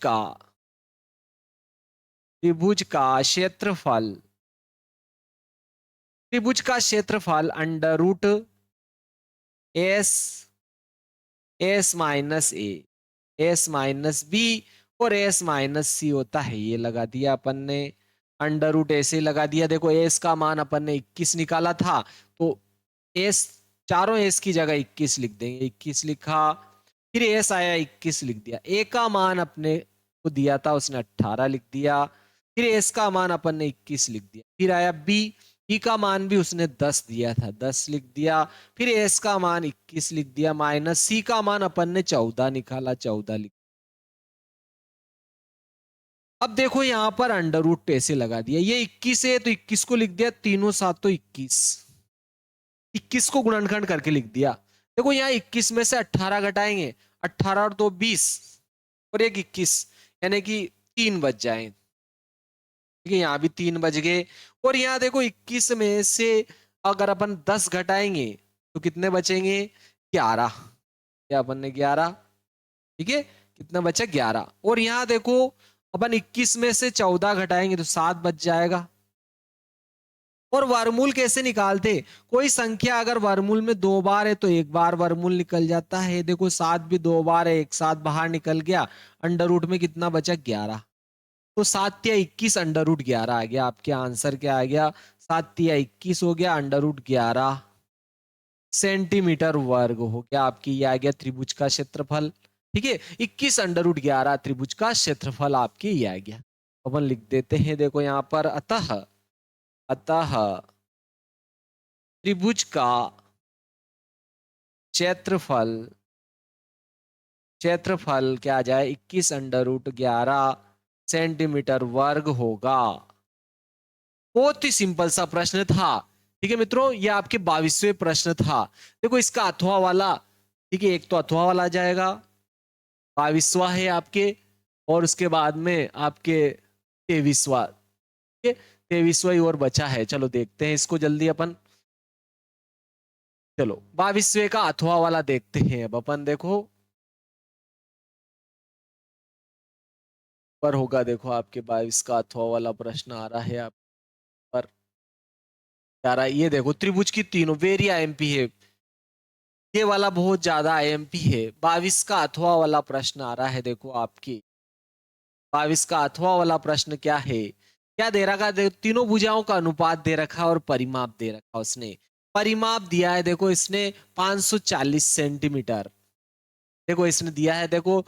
का क्षेत्रफल under root S minus A, S minus B और एस माइनस सी होता है। ये लगा दिया अपन ने, अंडर रूट ऐसे लगा दिया। देखो एस का मान अपन ने 21 निकाला था, तो एस, चारों एस की जगह 21 लिख देंगे, 21 लिखा, फिर एस आया 21 लिख दिया। ए का मान अपने को दिया था उसने 18 लिख दिया, फिर एस का मान अपन ने 21 लिख दिया। फिर आया बी, ई का मान भी उसने 10 दिया था, 10 लिख दिया, फिर एस का मान 21 लिख दिया, माइनस सी का मान अपन ने 14 निकाला, 14 लिख। अब देखो यहां पर अंडर रूट ऐसे लगा दिया, ये 21 है तो 21 को लिख दिया, तीनों सात तो 21, 21 को गुणनखंड करके लिख दिया। देखो यहाँ 21 में से 18 घटाएंगे, 18 और 2 20, और एक 21, यानी कि 3 बच जाए। ठीक है, यहाँ भी 3 बज गए। और यहाँ देखो 21 में से अगर अपन 10 घटाएंगे तो कितने बचेंगे, 11, क्या अपन ने 11, ठीक है, कितना बचा 11। और यहाँ देखो अपन 21 में से 14 घटाएंगे तो 7 बच जाएगा। और वर्गमूल कैसे निकालते, कोई संख्या अगर वर्गमूल में 2 बार है तो 1 बार वर्गमूल निकल जाता है। देखो 7 भी 2 बार है, एक साथ बाहर निकल गया, अंडर रूट में कितना बचा 11, तो 7 या 21 अंडर रूट 11 आ गया। आपके आंसर क्या आ गया, 7 या 21 हो गया, अंडर रूट 11 सेंटीमीटर वर्ग हो गया। आपकी ये आ गया त्रिभुज का क्षेत्रफल। ठीक है, 21 अंडर रूट 11 त्रिभुज का क्षेत्रफल आपके ये आ गया। अपन लिख देते हैं, देखो यहाँ पर अतः त्रिभुज का क्षेत्रफल क्या आ जाए, 21 अंडर रूट 11 सेंटीमीटर वर्ग होगा। बहुत ही सिंपल सा प्रश्न था। ठीक है मित्रों, ये आपके 22वें प्रश्न था। देखो इसका अथवा वाला, ठीक है, एक तो अथवा वाला आ जाएगा, 22वां है आपके, और उसके बाद में आपके 23वां, ठीक है, 23वां ही और बचा है। चलो देखते हैं इसको जल्दी अपन। चलो 22वें का अथवा वाला देखते हैं अब अपन। देखो पर होगा, देखो आपके 22 का अथवा वाला प्रश्न आ रहा है आप पर। आ रहा है, ये देखो त्रिभुज की तीनों वेरी आईएमपी है, ये वाला बहुत ज्यादा आईएमपी है। 22 का अथवा वाला प्रश्न आ रहा है, देखो आपकी 22 का अथवा वाला प्रश्न क्या है, क्या दे रखा है, तीनों भुजाओं का अनुपात दे रखा है और परिमाप दे रखा है उसने। परिमाप दिया है देखो इसने 540 सेंटीमीटर। देखो इसने दिया है, देखो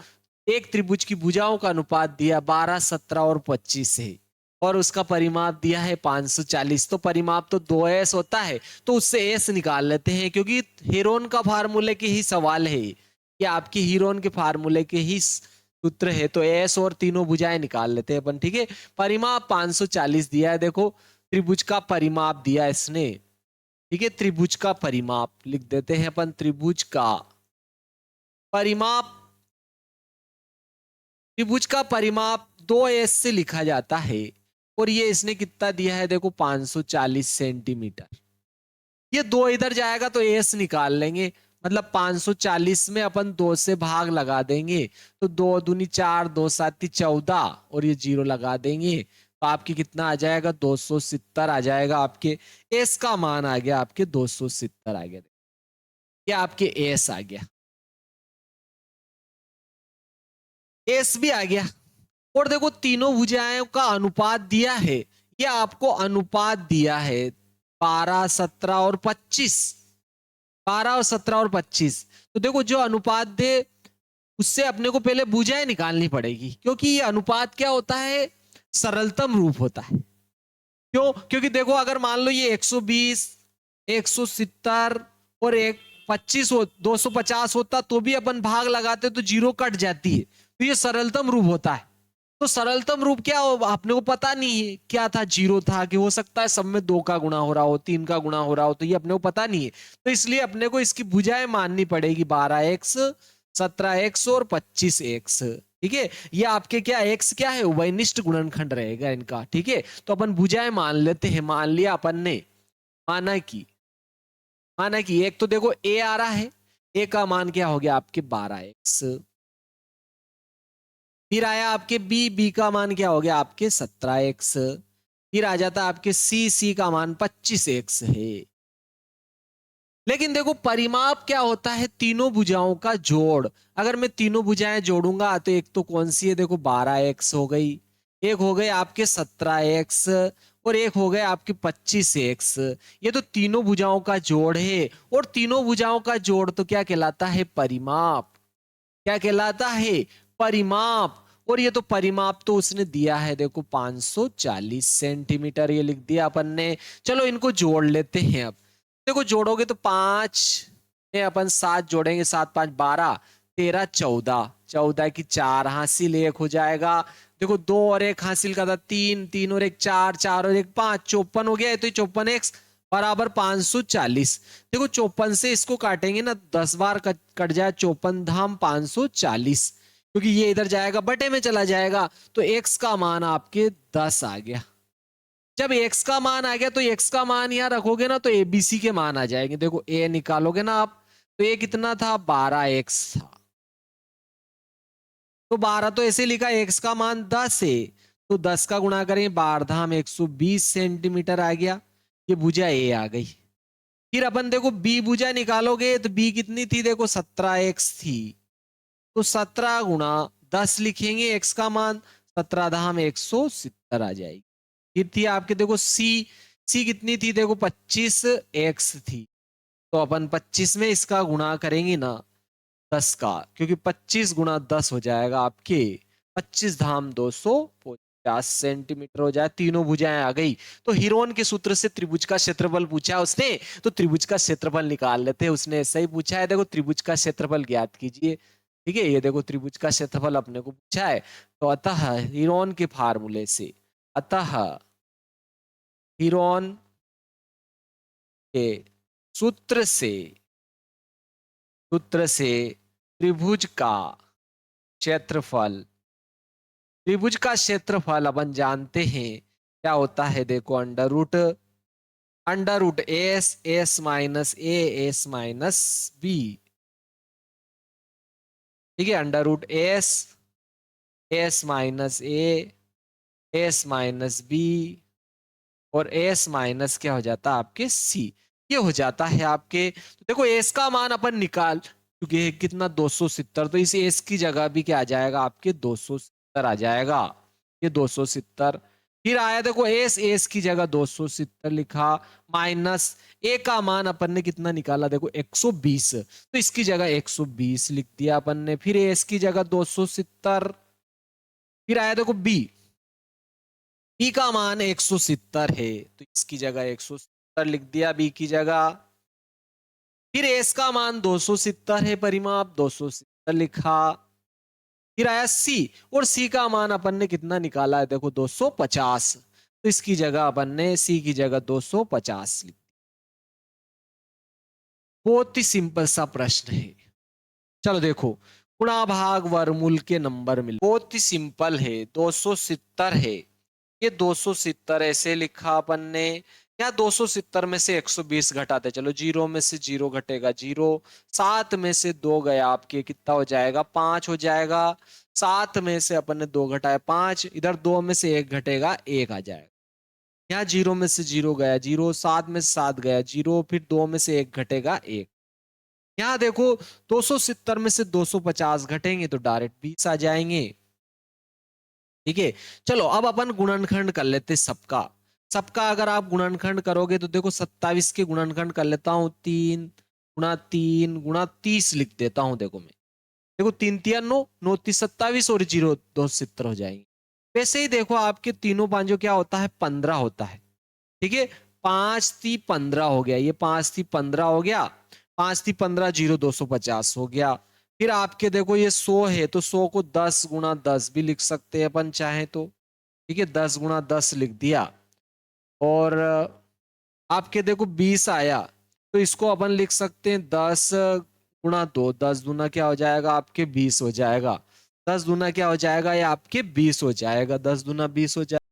एक त्रिभुज की भुजाओं का अनुपात दिया 12, 17 और 25 है, और उसका परिमाप दिया है 540। तो परिमाप तो 2s होता है, तो उससे s निकाल लेते हैं, क्योंकि हेरोन का फार्मूले के ही सवाल है कि आपकी हीरोन के फार्मूले के ही सूत्र है, तो s और तीनों भुजाएं निकाल लेते हैं अपन। ठीक है, परिमाप 540 दिया है, देखो त्रिभुज का परिमाप दिया इसने। ठीक है, त्रिभुज का परिमाप लिख देते हैं अपन, त्रिभुज का परिमाप, त्रिभुज का परिमाप 2s से लिखा जाता है, और ये इसने कितना दिया है, देखो 540 सेंटीमीटर। ये दो इधर जाएगा तो s निकाल लेंगे, मतलब 540 में अपन 2 से भाग लगा देंगे, तो 2 दूनी 4, 2 साती 14, और ये 0 लगा देंगे, तो आपके कितना आ जाएगा, 270 आ जाएगा। आपके s का मान आ गया, आपके 270 आ गया, ये आपके s आ गया, s भी आ गया। और देखो तीनों भुजाओं का अनुपात दिया है, ये आपको अनुपात दिया है 12, 17 और 25, 12 और 17 और 25। तो देखो जो अनुपात दे उससे अपने को पहले भुजाएं निकालनी पड़ेगी, क्योंकि ये अनुपात क्या होता है, सरलतम रूप होता है। क्यों, क्योंकि देखो अगर मान लो ये 120, 170 और एक 25 हो, 250 होता तो भी अपन भाग लगाते तो 0 कट जाती है, तो ये सरलतम रूप होता है। तो सरलतम रूप क्या हो, अपने को पता नहीं है क्या था, 0 था, कि हो सकता है सब में 2 का गुणा हो रहा हो, 3 का गुणा हो रहा हो, तो ये अपने को पता नहीं है। तो इसलिए अपने को इसकी भुजाएं माननी पड़ेगी, 12x, 17x और 25x। ठीक है, ये आपके क्या x क्या है, उभयनिष्ठ गुणनखंड रहेगा इनका। ठीक है, तो अपन भुजाएं मान लेते हैं। मान लिया अपन ने, माना कि एक तो देखो a आ रहा है, a का मान क्या हो गया आपके 12x, फिर आया आपके बी का मान क्या हो गया आपके 17x, फिर आ जाता आपके सी का मान 25x है। लेकिन देखो परिमाप क्या होता है, तीनों भुजाओं का जोड़। अगर मैं तीनों भुजाएं जोड़ूंगा तो एक तो कौन सी है, देखो 12x हो गई, एक हो गए आपके 17x, और एक हो गए आपके 25x। ये तो तीनों भुजाओं का जोड़ है, और तीनों भुजाओं का जोड़ तो क्या कहलाता है, परिमाप। क्या कहलाता है, परिमाप। और ये तो परिमाप तो उसने दिया है, देखो 540 सेंटीमीटर, ये लिख दिया अपन ने। चलो इनको जोड़ लेते हैं अब। देखो जोड़ोगे तो 5 में अपन 7 जोड़ेंगे, 7 5 12, 13 14, 14 की 4 हासिल 1 हो जाएगा। देखो 2 और 1 हासिल का था 3, 3 और 1 4, 4 और 1 5, 54 हो गया है। तो 54x बराबर 540। देखो 54 से इसको काटेंगे ना, 10 बार कट जाए, 54 धाम 540, क्योंकि ये इधर जाएगा बटे में चला जाएगा, तो x का मान आपके 10 आ गया। जब x का मान आ गया तो x का मान यहां रखोगे ना, तो abc के मान आ जाएंगे। देखो a निकालोगे ना आप, तो ये कितना था, 12x था, तो 12 तो ऐसे लिखा, x का मान 10 है, तो 10 का गुणा करेंगे, 12 धाम 120 सेंटीमीटर आ गया। ये भुजा a आ गई। फिर अपन देखो बी भुजा निकालोगे, तो बी कितनी थी, देखो 17x थी, तो 17 गुणा 10 लिखेंगे, एक्स का मान 17 धाम 170 आ जाएगी। फिर थी आपके देखो सी कितनी थी, देखो 25x थी, तो अपन 25 में इसका गुणा करेंगे ना 10 का, क्योंकि 25 गुणा 10 हो जाएगा आपके 25 धाम 250 सेंटीमीटर हो जाए। तीनों भुजाएं आ गई। तो हीरोन के सूत्र से त्रिभुज का क्षेत्रफल पूछा उसने, तो त्रिभुज का क्षेत्रफल निकाल लेते हैं। उसने ऐसा ही पूछा है, देखो त्रिभुज का क्षेत्रफल ज्ञात कीजिए। ठीक है, ये देखो त्रिभुज का क्षेत्रफल अपने को पूछा है, तो अतः हीरोन के फार्मूले से, अतः हीरोन के सूत्र से, सूत्र से त्रिभुज का क्षेत्रफल त्रिभुज का क्षेत्रफल अपन जानते हैं क्या होता है, देखो under root S S minus A S minus B. ठीक है, under root S S minus A S minus B और एस माइनस क्या हो जाता है आपके सी। ये हो जाता है आपके, तो देखो एस का मान अपन निकाल चुके हैं कितना 270, तो इस एस की जगह भी क्या आ जाएगा आपके 270 आ जाएगा, ये 270। फिर आया देखो एस एस की जगह 270 लिखा, माइनस ए का मान अपन ने कितना निकाला देखो 120, तो इसकी जगह 120 लिख दिया अपन ने। फिर एस की जगह 270। फिर आया देखो बी, बी का मान 170 है, तो इसकी जगह 170 लिख दिया बी की जगह। फिर एस का मान 270 है, परिमाप 270 लिखा। फिर आया सी, और सी का मान अपन ने कितना निकाला है देखो 250, तो इसकी जगह अपन ने सी की जगह 250 लिख। बहुत ही सिंपल सा प्रश्न है। चलो देखो, गुणा भाग वर्गमूल के नंबर मिले, बहुत ही सिंपल है, 270 है, ये 270 ऐसे लिखा अपन ने। या 270 में से 120 घटाते चलो, जीरो में से जीरो घटेगा जीरो, 7 में से 2 गया आपके कितना हो जाएगा 5 हो जाएगा, 7 में से अपन ने 2 घटाया 5, इधर 2 में से 1 घटेगा 1 आ जाएगा। यहाँ जीरो में से जीरो गया जीरो, 7 में से 7 गया जीरो, फिर 2 में से 1 घटेगा 1। यहाँ देखो 270 में से 250 घटेंगे तो डायरेक्ट 20 आ जाएंगे। ठीक है, चलो अब अपन गुणनखंड कर लेते सबका। सबका अगर आप गुणनखंड करोगे तो देखो 27 के गुणनखंड कर लेता हूं, 3 गुणा 30 लिख देता हूं। देखो मैं, देखो 3 3 9, 9 3 27 और 0 2 70 हो जाएंगे। वैसे ही देखो आपके तीनों पांचों क्या होता है 15 होता है। ठीक है, 5 3 15 हो गया, ये 5 3 15 हो गया, 5 3 15 0 250 हो गया। फिर आपके देखो ये 100 है, तो 100 को 10 गुणा 10 भी लिख सकते हैं अपन चाहे तो। ठीक है, 10 गुणा 10 लिख दिया। और आपके देखो 20 आया, तो इसको अपन लिख सकते हैं 10 गुणा 2, 10 दूना क्या हो जाएगा आपके 20 हो जाएगा, 10 दूना क्या हो जाएगा ये आपके 20 हो जाएगा, 10 दूना 20 हो जाएगा।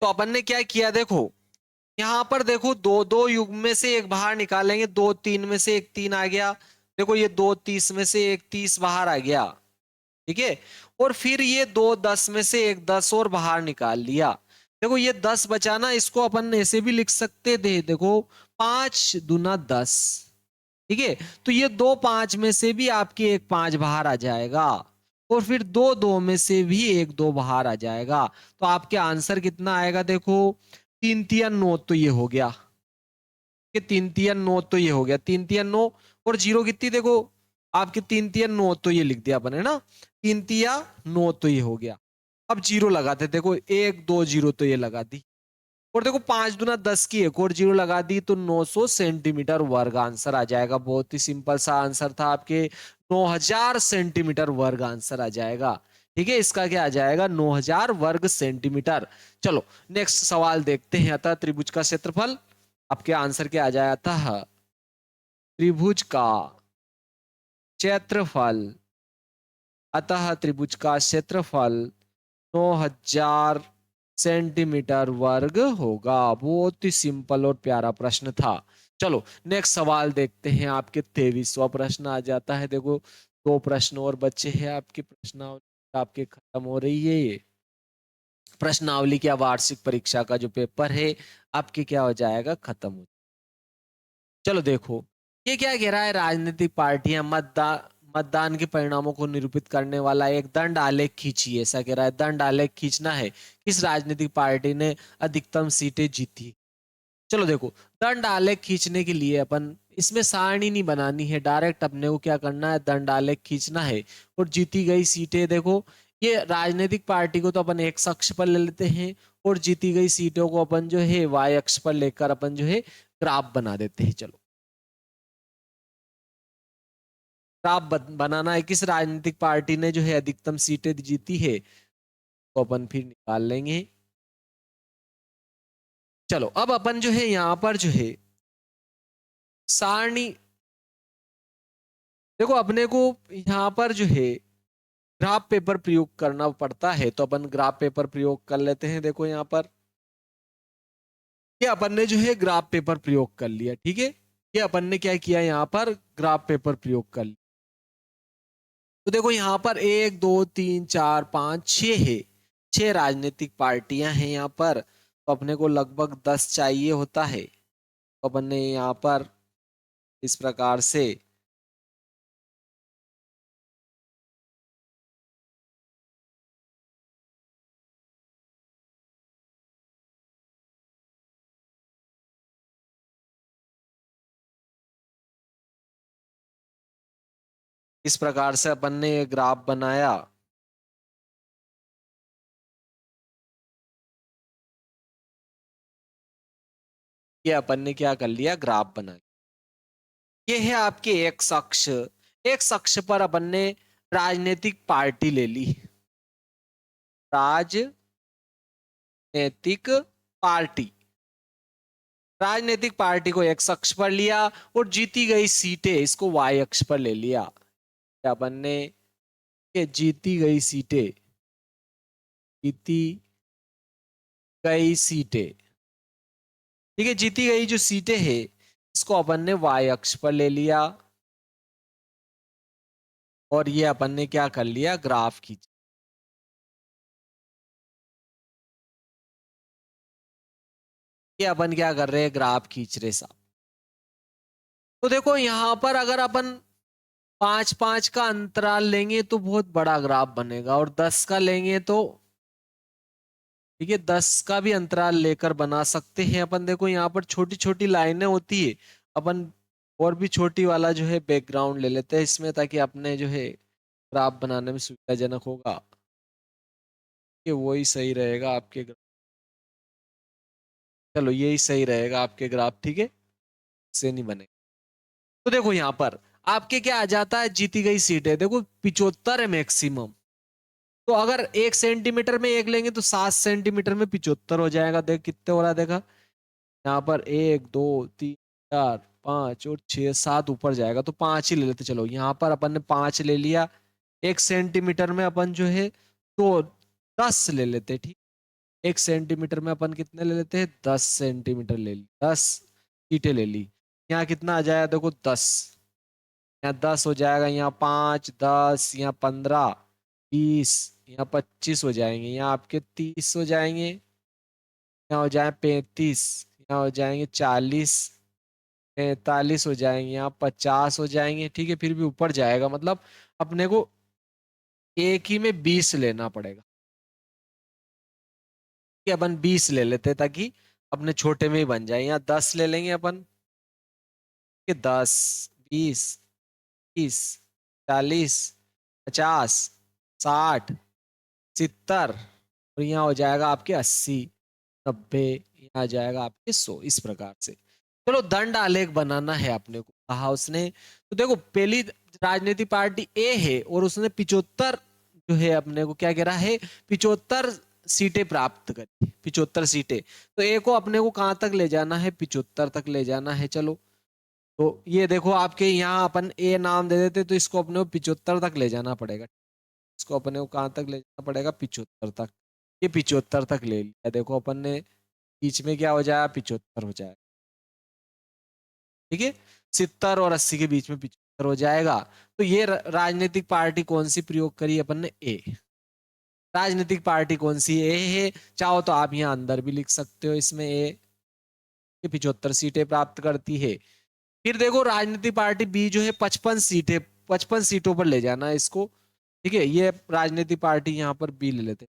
तो अपन ने क्या किया देखो, यहाँ पर देखो दो दो युग्म में से एक बाहर निकालेंगे, 2 3 में से एक 3 आ गया, देखो ये 2 30 में से एक 30 बाहर आ गया। ठीक है, और फिर ये 2 10 में से एक 10 और बाहर निकाल लिया। देखो ये 10 बचाना, इसको अपन ऐसे भी लिख सकते थे, देखो 5 दूना 10। ठीक है, तो ये 2 5 में से भी आपके एक 5 बाहर आ जाएगा, और फिर 2 2 में से भी एक 2 बाहर आ जाएगा। तो आपके आंसर कितना आएगा देखो, 3 3 9 तो ये हो गया, 3 3 9 तो ये हो गया, 3 3 9 और जीरो कितनी देखो आपके 3 3 9 तो ये लिख दिया अपन है ना, 3 3 9 तो ये हो गया। अब जीरो लगाते, देखो 1 2 0 तो ये लगा दी, और देखो 5 दूना 10 की एक और जीरो लगा दी, तो 900 सेंटीमीटर वर्ग आंसर आ जाएगा। बहुत ही सिंपल सा आंसर था आपके, 9000 सेंटीमीटर वर्ग आंसर आ जाएगा। ठीक है, इसका क्या आ जाएगा 9000 वर्ग सेंटीमीटर। चलो नेक्स्ट सवाल देखते हैं। अतः त्रिभुज का क्षेत्रफल, आपके आंसर क्या आ जाता है, त्रिभुज का क्षेत्रफल, अतः त्रिभुज का क्षेत्रफल 9000 सेंटीमीटर वर्ग होगा। बहुत ही सिंपल और प्यारा प्रश्न था। चलो नेक्स्ट सवाल देखते हैं, आपके 23वां प्रश्न आ जाता है। देखो 2 प्रश्न और बच्चे हैं आपके, प्रश्नावली आपके खत्म हो रही है। ये प्रश्नावली क्या वार्षिक परीक्षा का जो पेपर है आपके क्या हो जाएगा खत्म हो। चलो देखो ये क्या कह रहा है, राजनीतिक पार्टियां मतदान के परिणामों को निरूपित करने वाला एक दंड आलेख खींचिए। ऐसा कह रहा है, दंड आलेख खींचना है किस राजनीतिक पार्टी ने अधिकतम सीटें जीती। चलो देखो, दंड आलेख खींचने के लिए अपन इसमें सारणी नहीं बनानी है, डायरेक्ट अपने को क्या करना है दंड आलेख खींचना है। और जीती गई सीटें देखो, ये राजनीतिक पार्टी को तो अपन एक्स अक्ष पर ले लेते हैं, और जीती गई सीटों को अपन जो है वाई अक्ष पर लेकर अपन जो है ग्राफ बना देते हैं। चलो ग्राफ बनाना है, किस राजनीतिक पार्टी ने जो है अधिकतम सीटें जीती है, तो अपन फिर निकाल लेंगे। चलो अब अपन जो है यहाँ पर जो है सारणी, देखो अपने को यहाँ पर जो है ग्राफ पेपर प्रयोग करना पड़ता है, तो अपन ग्राफ पेपर प्रयोग कर लेते हैं। देखो यहाँ पर ये अपन ने जो है ग्राफ पेपर प्रयोग कर लिया, ठीक है। ये अपन ने क्या किया, यहाँ पर ग्राफ पेपर प्रयोग कर लिया। तो देखो यहाँ पर 1 2 3 4 5 6 है, 6 राजनीतिक पार्टियां हैं यहाँ पर। तो अपने को लगभग 10 चाहिए होता है। तो अपन ने यहाँ पर इस प्रकार से अपन ने ये ग्राफ बनाया। ये अपन ने क्या कर लिया, ग्राफ बना लिया। ये है आपके एक्स अक्ष। एक्स अक्ष पर अपन ने राजनीतिक पार्टी ले ली, राजनीतिक पार्टी। राजनीतिक पार्टी को एक्स अक्ष पर लिया और जीती गई सीटें इसको वाई अक्ष पर ले लिया। अपन ने ये जीती गई सीटें, जीती गई सीटें, ठीक है, जीती गई जो सीटें हैं इसको अपन ने वाई अक्ष पर ले लिया। और ये अपन ने क्या कर लिया, ग्राफ खींच। ये अपन क्या कर रहे हैं, ग्राफ खींच रहे साहब। तो देखो यहां पर अगर अपन 5 5 का अंतराल लेंगे तो बहुत बड़ा ग्राफ बनेगा, और 10 का लेंगे तो ठीक है, 10 का भी अंतराल लेकर बना सकते हैं अपन। देखो यहाँ पर छोटी छोटी लाइनें होती है, अपन और भी छोटी वाला जो है बैकग्राउंड ले लेते हैं इसमें, ताकि अपने जो है ग्राफ बनाने में सुविधाजनक होगा। कि वही सही रहेगा आपके चलो यही सही रहेगा आपके ग्राफ, ठीक है, से नहीं बने। तो देखो यहाँ पर आपके क्या आ जाता है, जीती गई सीट है देखो 75 है मैक्सिमम। तो अगर 1 सेंटीमीटर में एक लेंगे तो 7 सेंटीमीटर में 75 हो जाएगा। देख कितने हो रहा है, देखा यहाँ पर 1 2 3 4 5 और 6 7 ऊपर जाएगा, तो 5 ही ले लेते। चलो यहाँ पर अपन ने 5 ले लिया। 1 सेंटीमीटर में अपन जो है तो 10 ले लेते, ठीक। 1 सेंटीमीटर में अपन कितने ले लेते हैं, 10 सेंटीमीटर ले ली, 10 ईंटें ले ली। यहाँ कितना आ जाएगा, देखो 10। यहाँ 10 हो जाएगा, यहाँ 5 10, यहाँ 15 20, यहाँ 25 हो जाएंगे, यहाँ आपके 30 हो जाएंगे, यहाँ हो जाए 35, यहाँ हो जाएंगे 40, 45 हो जाएंगे, यहाँ 50 हो जाएंगे, ठीक है। फिर भी ऊपर जाएगा, मतलब अपने को एक ही में 20 लेना पड़ेगा। कि अपन 20 ले लेते हैं, ताकि अपने छोटे में ही बन जाए। यहाँ 10 ले लेंगे अपन, कि 10 20 30 40 50 60 70, और यहाँ हो जाएगा आपके 80 90, यहाँ आ जाएगा आपके 100, इस प्रकार से। चलो दंड आलेख बनाना है अपने को, कहा उसने। तो देखो पहली राजनीतिक पार्टी ए है और उसने 75 जो है अपने को क्या कह रहा है, 75 सीटें प्राप्त करी, 75 सीटें। तो ए को अपने को कहां तक ले जाना है, 75 तक ले जाना है। चलो तो ये देखो आपके यहाँ अपन ए नाम दे देते, तो इसको अपने को 75 तक ले जाना पड़ेगा। इसको अपने को कहां तक ले जाना पड़ेगा, 75 तक। ये 75 तक ले लिया, देखो अपन ने बीच में क्या हो जाएगा, 75 हो जाएगा, ठीक है। 70 और 80 के बीच में 75 हो जाएगा। तो ये राजनीतिक पार्टी कौन सी प्रयोग करी अपन ने, ए। राजनीतिक पार्टी कौन सी, ए है। चाहो तो आप यहाँ अंदर भी लिख सकते हो, इसमें ए 75 सीटें प्राप्त करती है। फिर देखो राजनीतिक पार्टी बी जो है 55 सीटें, 55 सीटों पर ले जाना है इसको, ठीक है। ये राजनीतिक पार्टी यहाँ पर बी ले लेते हैं,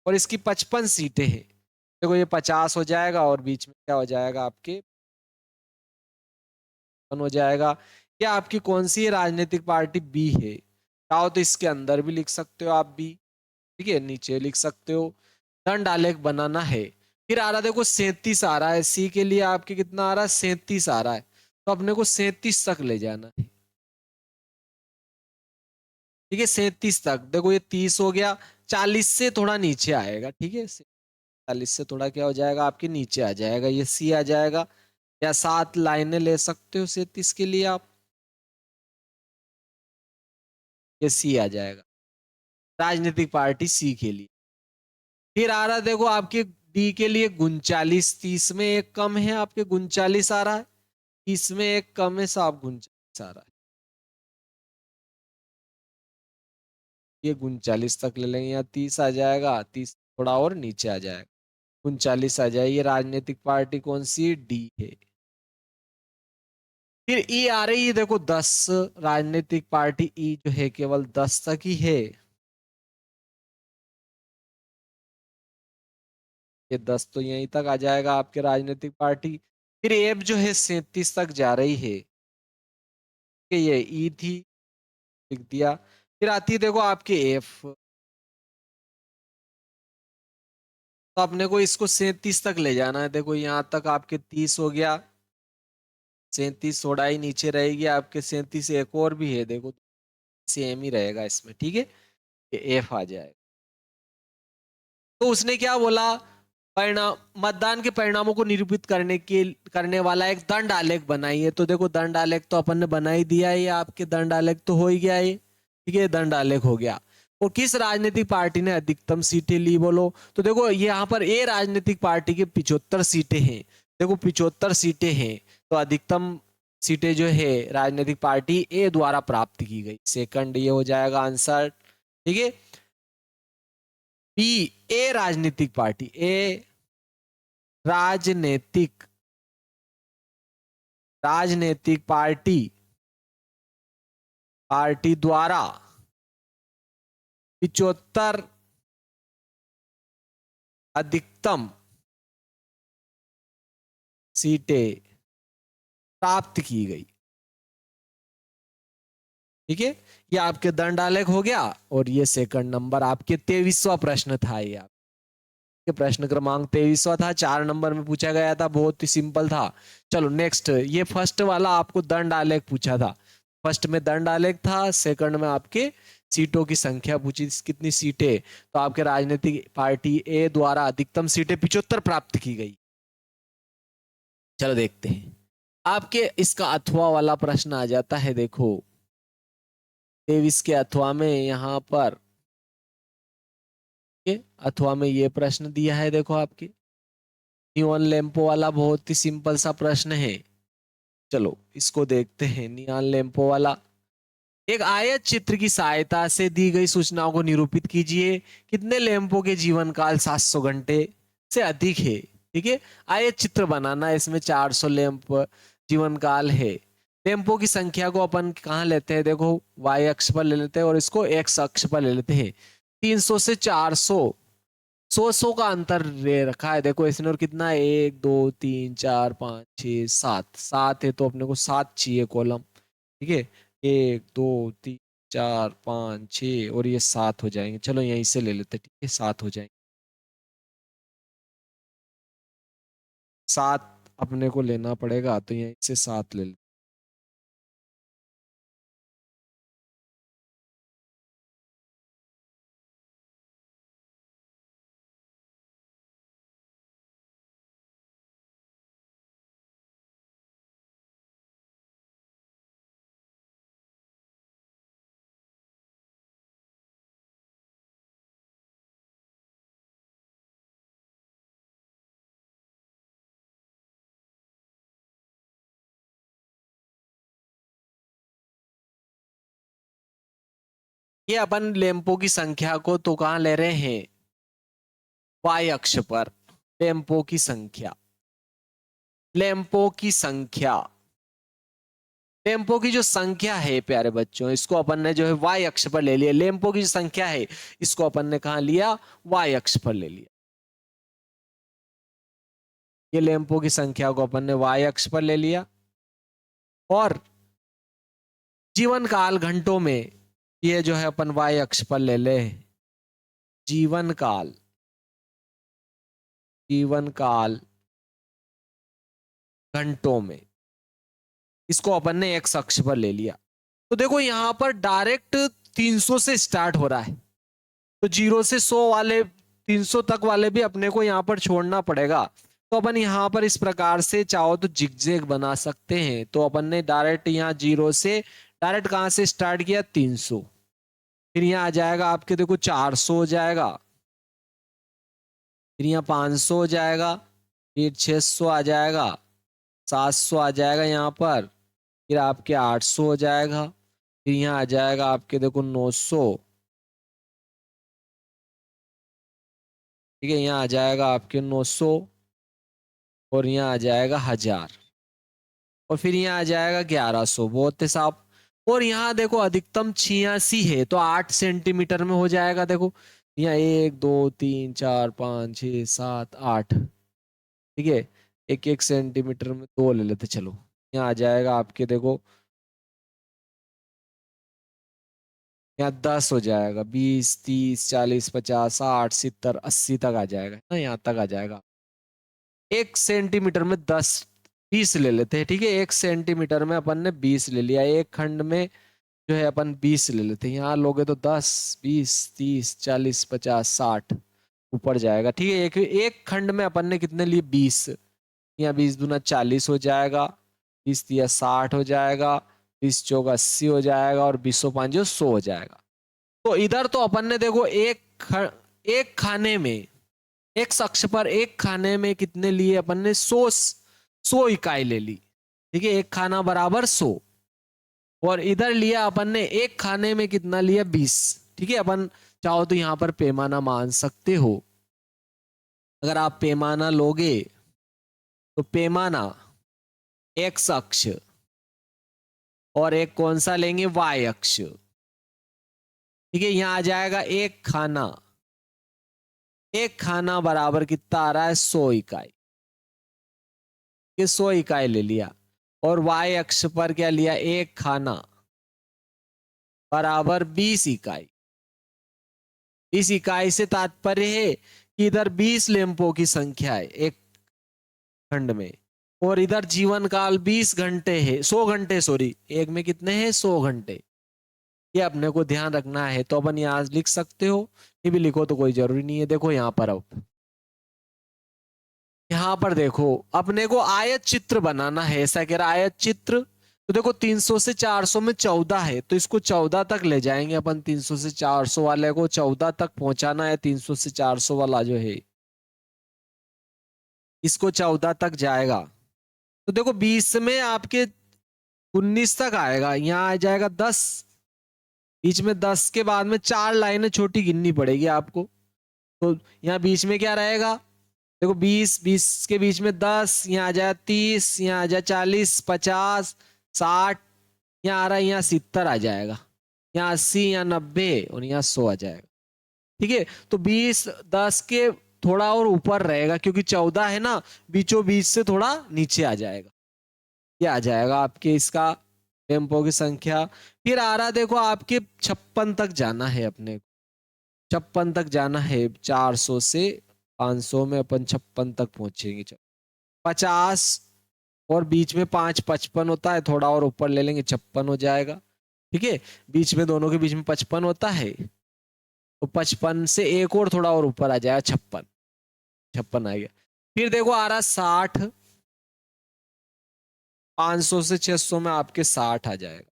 और इसकी 55 सीटें हैं। देखो ये 50 हो जाएगा, और बीच में क्या हो जाएगा आपके हो जाएगा। क्या आपकी कौन सी राजनीतिक पार्टी बी है। चाहो तो इसके अंदर भी लिख सकते हो आप बी, ठीक है, नीचे लिख सकते हो। दंड आलेख बनाना है। फिर आ रहा देखो 37 आ रहा है, सी के लिए आपके कितना आ रहा है, 37 आ रहा है। तो अपने को 37 तक ले जाना है, ठीक है। 37 तक, देखो ये 30 हो गया, 40 से थोड़ा नीचे आएगा, ठीक है। 40 से थोड़ा क्या हो जाएगा, आपके नीचे आ जाएगा, ये सी आ जाएगा। या 7 लाइनें ले सकते हो 37 के लिए आप। ये सी आ जाएगा, राजनीतिक पार्टी सी के लिए। फिर आ रहा देखो आपके डी के लिए 39, 30 में एक कम है आपके 39 आ रहा है, 30 में एक कम है साहब 39 आ रहा है, ये 39 तक ले लेंगे, या 30 आ जाएगा, 30 थोड़ा और नीचे आ जाएगा, 39 आ जाए। ये राजनीतिक पार्टी कौन सी, डी है। फिर ई आ रही है देखो 10, राजनीतिक पार्टी ई जो है केवल 10 तक ही है, ये 10 तो यहीं तक आ जाएगा आपके राजनीतिक पार्टी। फिर एफ जो है 37 तक जा रही है, कि ये ई थी, लिख दिया। फिर आती है देखो आपके एफ, तो अपने को इसको 37 तक ले जाना है, देखो यहाँ तक आपके 30 हो गया, 37 सोडाई नीचे रहेगी आपके, 37 एक और भी है देखो, सेम ही रहेगा इसमें, ठीक है, ये एफ आ जाएगा। तो उसने क्या बोला, परिणाम, मतदान के परिणामों को निरूपित करने वाला एक दंड आलेख बनाइए। तो देखो दंड आलेख तो अपन ने बना ही दिया है, ये आपके दंड आलेख तो हो ही गया है, ठीक है, दंड आलेख हो गया। और किस राजनीतिक पार्टी ने अधिकतम सीटें ली, बोलो। तो देखो ये यहाँ पर ए राजनीतिक पार्टी के 75 सीटें हैं, देखो 75 सीटें हैं, तो अधिकतम सीटें जो है राजनीतिक पार्टी ए द्वारा प्राप्त की गई, सेकंड ये हो जाएगा आंसर, ठीक है। बी, ए राजनीतिक पार्टी, ए राजनीतिक राजनीतिक पार्टी द्वारा 75 अधिकतम सीटें प्राप्त की गई, ठीक है। ये आपके दंड आलेख हो गया, और ये सेकंड नंबर आपके 23वां प्रश्न था, ये आपके प्रश्न क्रमांक 23वां था, 4 नंबर में पूछा गया था, बहुत ही सिंपल था। चलो नेक्स्ट, ये फर्स्ट वाला आपको दंड आलेख पूछा था, फर्स्ट में दंड आलेख था, सेकंड में आपके सीटों की संख्या पूछी, कितनी सीटें, तो आपके राजनीतिक पार्टी ए द्वारा अधिकतम सीटें 75 प्राप्त की गई। चलो देखते हैं, आपके इसका अथवा वाला प्रश्न आ जाता है, देखो 23 के अथवा में यहां पर अथवा में ये प्रश्न दिया है, देखो आपके नियॉन लैंपो वाला, बहुत ही सिंपल सा प्रश्न है। चलो इसको देखते हैं, नियॉन लैंपो वाला, एक आयत चित्र की सहायता से दी गई सूचनाओं को निरूपित कीजिए, कितने लैंपों के जीवन काल 700 घंटे से अधिक है, ठीक है। आयत चित्र बनाना है, इसमें 400 लैंप जीवन काल है। लैंपों की संख्या को अपन कहाँ लेते हैं, देखो वाई अक्ष पर ले लेते हैं, और इसको एक्स अक्ष पर ले लेते हैं। 300 से 400, 100 का अंतर ले रखा है, देखो इसने, और कितना है, 1 2 3 4 5 6 7, 7 है, तो अपने को 7 चाहिए कॉलम, ठीक है। 1 2 3 4 5 6, और ये 7 हो जाएंगे, चलो यहीं से ले लेते, ठीक है, 7 हो जाएंगे, 7 अपने को लेना पड़ेगा, तो यहीं से 7 ले लेते। ये अपन लेम्पो की संख्या को तो कहाँ ले रहे हैं, वाई अक्ष पर, लेम्पो की संख्या, लेम्पो की संख्या, लेम्पो की जो संख्या है प्यारे बच्चों, इसको अपन ने जो है वाई अक्ष पर ले लिया, लेम्पो की जो संख्या है इसको अपन ने कहा लिया, वाई अक्ष पर ले लिया, ये लेम्पो की संख्या को अपन ने वाई अक्ष पर ले लिया, और जीवन काल घंटों में, ये जो है अपन वाई अक्ष पर ले ले, जीवन काल, जीवन काल घंटों में, इसको अपन ने एक्स अक्ष पर ले लिया। तो देखो यहां पर डायरेक्ट 300 से स्टार्ट हो रहा है, तो 0 से 100 वाले, 300 तक वाले भी अपने को यहाँ पर छोड़ना पड़ेगा। तो अपन यहाँ पर इस प्रकार से चाहो तो जिगजैग बना सकते हैं, तो अपन ने डायरेक्ट यहाँ 0 से डायरेक्ट कहां से स्टार्ट किया, 300, फिर यहाँ आ जाएगा आपके देखो 400 हो जाएगा, फिर यहाँ 500 हो जाएगा, फिर 600 आ जाएगा, 700 आ जाएगा यहाँ पर, फिर आपके 800 हो जाएगा, फिर यहाँ आ जाएगा आपके देखो 900, ठीक है, यहाँ आ जाएगा आपके 900, और यहाँ आ जाएगा 1000, और फिर यहाँ आ जाएगा 1100। बहुत है साहब। और यहाँ देखो अधिकतम 86 है, तो 8 सेंटीमीटर में हो जाएगा। देखो यहाँ 1 2 3 4 5 6 7 8, ठीक है, एक एक सेंटीमीटर में 2 ले लेते चलो। यहाँ आ जाएगा आपके देखो, यहाँ 10 हो जाएगा, 20 30 40 50 60 70 80 तक आ जाएगा ना, यहाँ तक आ जाएगा। 1 सेंटीमीटर में 10 20 ले लेते हैं, ठीक है, 1 सेंटीमीटर में अपन ने 20 ले लिया, एक खंड में जो है अपन 20 ले लेते हैं। यहाँ लोगे तो 10 20 30 40 50 60 ऊपर जाएगा, ठीक है। एक एक खंड में अपन ने कितने लिए 20, यहाँ 20 दूना 40 हो जाएगा, 20 दिया 60 हो जाएगा, 20 चौक 80 हो जाएगा, और 20 5 जो 100 हो जाएगा। तो इधर तो अपन ने देखो एक खाने में, एक अक्ष पर एक खाने में कितने लिए अपन ने 100 इकाई ले ली, ठीक है, एक खाना बराबर 100। और इधर लिया अपन ने एक खाने में कितना लिया 20, ठीक है। अपन चाहो तो यहां पर पैमाना मान सकते हो। अगर आप पैमाना लोगे तो पैमाना एक्स अक्ष और एक कौन सा लेंगे वाई अक्ष, ठीक है। यहां आ जाएगा एक खाना बराबर कितना आ रहा है 100 इकाई, ये 100 इकाई ले लिया। और वाई अक्ष पर क्या लिया, एक खाना बराबर 20 इकाई। इस इकाई से तात्पर्य है कि इधर 20 लैंपों की संख्या है एक खंड में, और इधर जीवन काल 20 घंटे है, 100 घंटे, सॉरी, एक में कितने हैं 100 घंटे। ये अपने को ध्यान रखना है। तो अपन यहाँ लिख सकते हो, ये भी लिखो तो कोई जरूरी नहीं है। देखो यहाँ पर, अब यहाँ पर देखो अपने को आयत चित्र बनाना है, ऐसा कह रहा आयत चित्र। तो देखो 300 से 400 में 14 है, तो इसको 14 तक ले जाएंगे अपन। 300 से 400 वाले को 14 तक पहुंचाना है। 300 से 400 वाला जो है इसको 14 तक जाएगा। तो देखो 20 में आपके 19 तक आएगा, यहाँ आ जाएगा 10, बीच में 10 के बाद में 4 लाइनें छोटी गिननी पड़ेगी आपको। तो यहाँ बीच में क्या रहेगा, देखो 20 के बीच में 10, यहाँ आ जाए 30, यहाँ आ जाए 40 50 60, यहाँ आ रहा है, यहाँ 70 आ जाएगा, यहाँ 80, यहाँ 90, और यहाँ 100 आ जाएगा, ठीक है। तो 20 10 के थोड़ा और ऊपर रहेगा, क्योंकि 14 है ना, बीचों बीच से थोड़ा नीचे आ जाएगा। ये आ जाएगा आपके इसका टेम्पो की संख्या। फिर आ रहा देखो आपके 56 तक जाना है अपने को, 56 तक जाना है। 400 से 500 में अपन 56 तक पहुंचेंगे। 50 और बीच में 5 55 होता है, थोड़ा और ऊपर ले लेंगे 56 हो जाएगा, ठीक है। बीच में दोनों के बीच में 55 होता है, तो 55 से एक और थोड़ा और ऊपर आ जाएगा 56, 56 आ गया। फिर देखो आ रहा 60, 500 से 600 में आपके 60 आ जाएगा।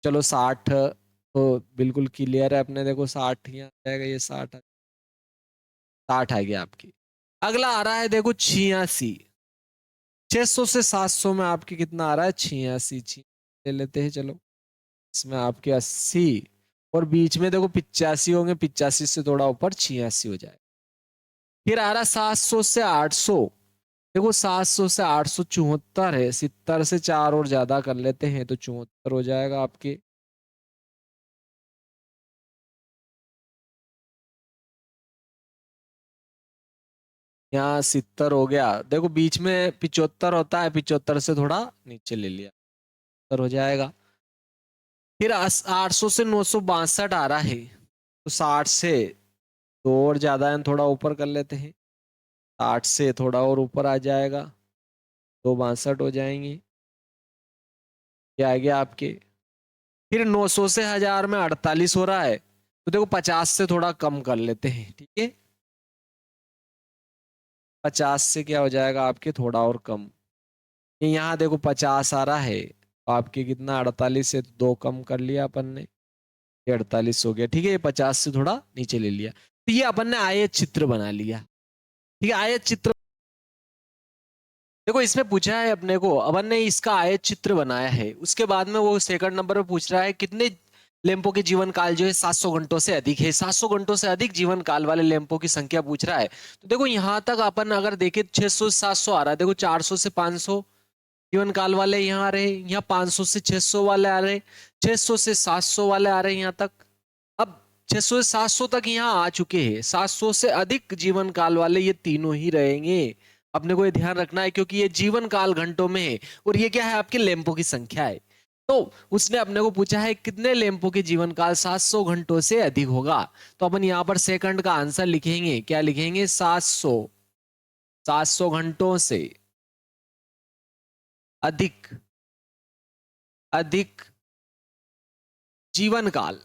चलो 60 तो बिल्कुल क्लियर है अपने, देखो 60 यहाँ आ जाएगा, ये 60 आ गया आपकी। अगला आ रहा है देखो 86, 600 से 700 में आपके कितना आ रहा है 86, ले लेते हैं चलो। इसमें आपके 80, और बीच में देखो 85 होंगे, 85 से थोड़ा ऊपर 86 हो जाए। फिर आ रहा 700 से 800, देखो 700 से 800 74 है, 70 से 4 और ज्यादा कर लेते हैं तो 74 हो जाएगा आपके। यहाँ 70 हो गया, देखो बीच में 75 होता है, 75 से थोड़ा नीचे ले लिया, 70 हो जाएगा। फिर 800 से 962 आ रहा है, तो 60 से दो और ज्यादा है, थोड़ा ऊपर कर लेते हैं। 60 से थोड़ा और ऊपर आ जाएगा, 262 हो जाएंगे। ये आ गया आपके। फिर 900 से 1000 में 48 हो रहा है, तो देखो 50 से थोड़ा कम कर लेते हैं, ठीक है। 50 से क्या हो जाएगा आपके थोड़ा और कम। ये यहाँ देखो 50 आ रहा है, तो आपके कितना 48 से 2 कम कर लिया अपन ने। ये 48 हो गया, ठीक है, ये 50 से थोड़ा नीचे ले लिया। तो ये अपन ने आयत चित्र बना लिया, ठीक है। आयत चित्र देखो इसमें पूछा है अपने को, अपन ने इसका आयत चित्र बनाया है, उसके बाद में वो सेकंड नंबर पे पूछ रहा है कितने लैंपों के जीवन काल जो है 700 घंटों से अधिक है। 700 घंटों से अधिक जीवन काल वाले लैंपों की संख्या पूछ रहा है। तो देखो यहां तक अपन अगर देखें 600 से 700 आ रहा है, देखो 400 से 500 जीवन काल वाले यहाँ आ रहे हैं, यहाँ 500 से 600 वाले आ रहे हैं, 600 से 700 वाले आ रहे हैं यहाँ तक। अब 600 से 700 तक यहाँ आ चुके हैं, 700 से अधिक जीवन काल वाले ये तीनों ही रहेंगे। अपने को ये ध्यान रखना है क्योंकि ये जीवन काल घंटों में है और ये क्या है, आपके लैंपों की संख्या है। तो उसने अपने को पूछा है कितने लैंपों के जीवन काल 700 घंटों से अधिक होगा। तो अपन यहाँ पर सेकंड का आंसर लिखेंगे, क्या लिखेंगे, 700 घंटों से अधिक अधिक जीवन काल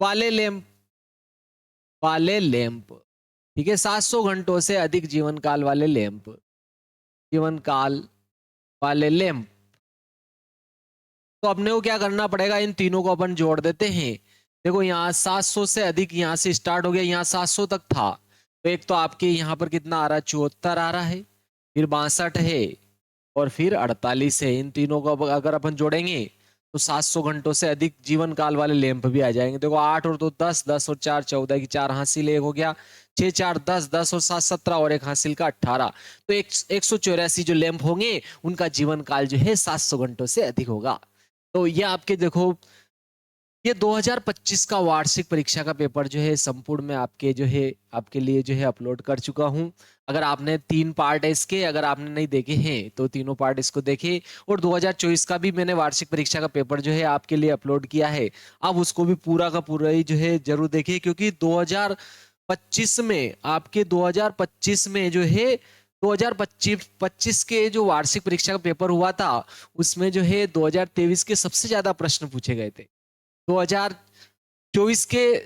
वाले लैंप, ठीक है, 700 घंटों से अधिक जीवन काल वाले लैंप। तो अपने को क्या करना पड़ेगा, इन तीनों को अपन जोड़ देते हैं। देखो यहाँ 700 से अधिक, यहाँ से स्टार्ट हो गया, यहाँ 700 तक था, तो एक तो आपके यहाँ पर कितना आ रहा है, 74 आ रहा है, फिर 62 है और फिर 48 है। इन तीनों को अगर अपन जोड़ेंगे तो 700 घंटों से अधिक जीवन काल वाले लैंप भी आ जाएंगे। देखो 8 और 2 10, 10 और 4 14 की 4 हासिल, एक हो गया, 6 4 10, 10 और 7 17 और एक हासिल का 18। तो 184 जो लैंप होंगे उनका जीवन काल जो है 700 घंटों से अधिक होगा। तो ये आपके देखो ये 2025 का वार्षिक परीक्षा का पेपर जो है संपूर्ण में आपके जो है आपके लिए जो है अपलोड कर चुका हूं। अगर आपने 3 पार्ट है इसके, अगर आपने नहीं देखे हैं तो तीनों पार्ट इसको देखें। और 2024 का भी मैंने वार्षिक परीक्षा का पेपर जो है आपके लिए अपलोड किया है, आप उसको भी पूरा का पूरा ही जो है जरूर देखें, क्योंकि 2025 में आपके 2025 में जो है 2025 के जो वार्षिक परीक्षा का पेपर हुआ था उसमें जो है 2023 के सबसे ज्यादा प्रश्न पूछे गए थे। 2024 के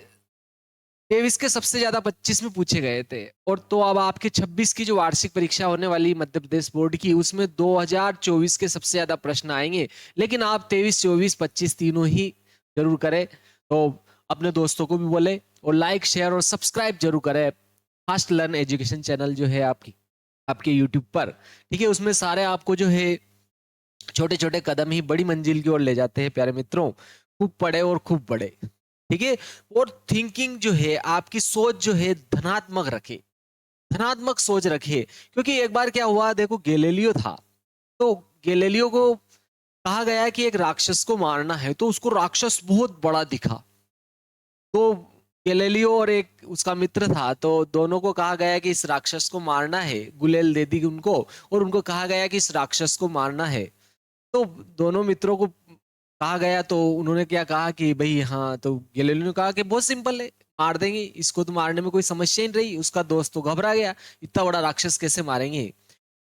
23 के सबसे ज्यादा 25 में पूछे गए थे। और तो अब आपके 26 की जो वार्षिक परीक्षा होने वाली मध्य प्रदेश बोर्ड की, उसमें 2024 के सबसे ज्यादा प्रश्न आएंगे। लेकिन आप 23 24 25 तीनों ही जरूर करें। तो अपने दोस्तों को भी बोले और लाइक शेयर और सब्सक्राइब जरूर करें फास्ट लर्न एजुकेशन चैनल जो है आपके यूट्यूब पर, ठीक है। उसमें सारे आपको जो है छोटे छोटे कदम ही बड़ी मंजिल की ओर ले जाते हैं प्यारे मित्रों। खूब पढ़े और खूब पढ़े, ठीक है। और थिंकिंग जो है आपकी सोच जो है धनात्मक रखे, धनात्मक सोच रखे। क्योंकि एक बार क्या हुआ, देखो गैलीलियो था, तो गैलीलियो को कहा गया कि एक राक्षस को मारना है, तो उसको राक्षस बहुत बड़ा दिखा। तो गैलीलियो और एक उसका मित्र था, तो दोनों को कहा गया कि इस राक्षस को मारना है, गुलेल दे दी उनको और उनको कहा गया कि इस राक्षस को मारना है। तो दोनों मित्रों को कहा गया, तो उन्होंने क्या कहा कि भाई हाँ, तो गैलीलियो ने कहा कि बहुत सिंपल है, मार देंगे इसको, तो मारने में कोई समस्या ही नहीं रही। उसका दोस्त तो घबरा गया, इतना बड़ा राक्षस कैसे मारेंगे।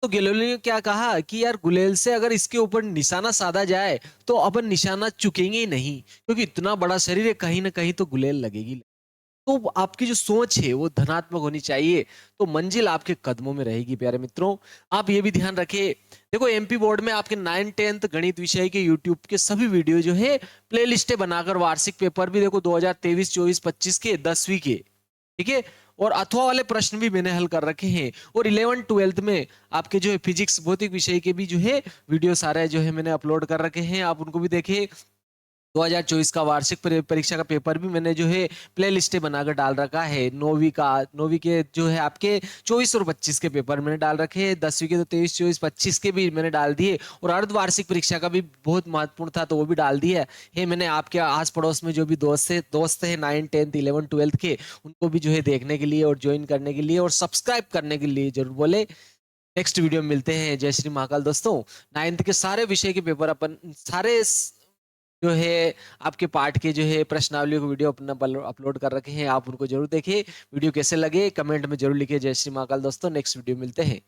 तो गैलीलियो ने क्या कहा कि यार गुलेल से अगर इसके ऊपर निशाना साधा जाए तो अपन निशाना चुकेंगे ही नहीं, क्योंकि इतना बड़ा शरीर है, कहीं ना कहीं तो गुलेल लगेगी। तो आपकी जो सोच है वो धनात्मक होनी चाहिए, तो मंजिल आपके कदमों में रहेगी प्यारे मित्रों। आप ये भी ध्यान रखें, देखो एमपी बोर्ड में आपके 9 10th गणित विषय के यूट्यूब के सभी वीडियो जो है प्लेलिस्टें बनाकर वार्षिक पेपर भी देखो 2023 24 25 के 10वीं के, ठीक है, और अथवा वाले प्रश्न भी मैंने हल कर रखे हैं। और 11 12th में आपके जो है फिजिक्स भौतिक विषय के भी जो है वीडियो सारे जो है मैंने अपलोड कर रखे हैं, आप उनको भी देखें। 2024 का वार्षिक परीक्षा का पेपर भी मैंने जो है प्ले लिस्टें बनाकर डाल रखा है। 9वीं के जो है आपके 24 और 25 के पेपर मैंने डाल रखे हैं, 10वीं के तो 23 24 25 के भी मैंने डाल दिए, और अर्धवार्षिक परीक्षा का भी बहुत महत्वपूर्ण था तो वो भी डाल दिया है मैंने। आपके आस पड़ोस में जो भी दोस्त है 9 10th 11 12th के, उनको भी जो है देखने के लिए और ज्वाइन करने के लिए और सब्सक्राइब करने के लिए जरूर बोले। नेक्स्ट वीडियो में मिलते हैं। जय श्री महाकाल दोस्तों। 9th के सारे विषय के पेपर अपन सारे जो है आपके पाठ के जो है प्रश्नावली को वीडियो अपना अपलोड कर रखे हैं, आप उनको जरूर देखें। वीडियो कैसे लगे कमेंट में जरूर लिखिए। जय श्री महाकाल दोस्तों। नेक्स्ट वीडियो मिलते हैं।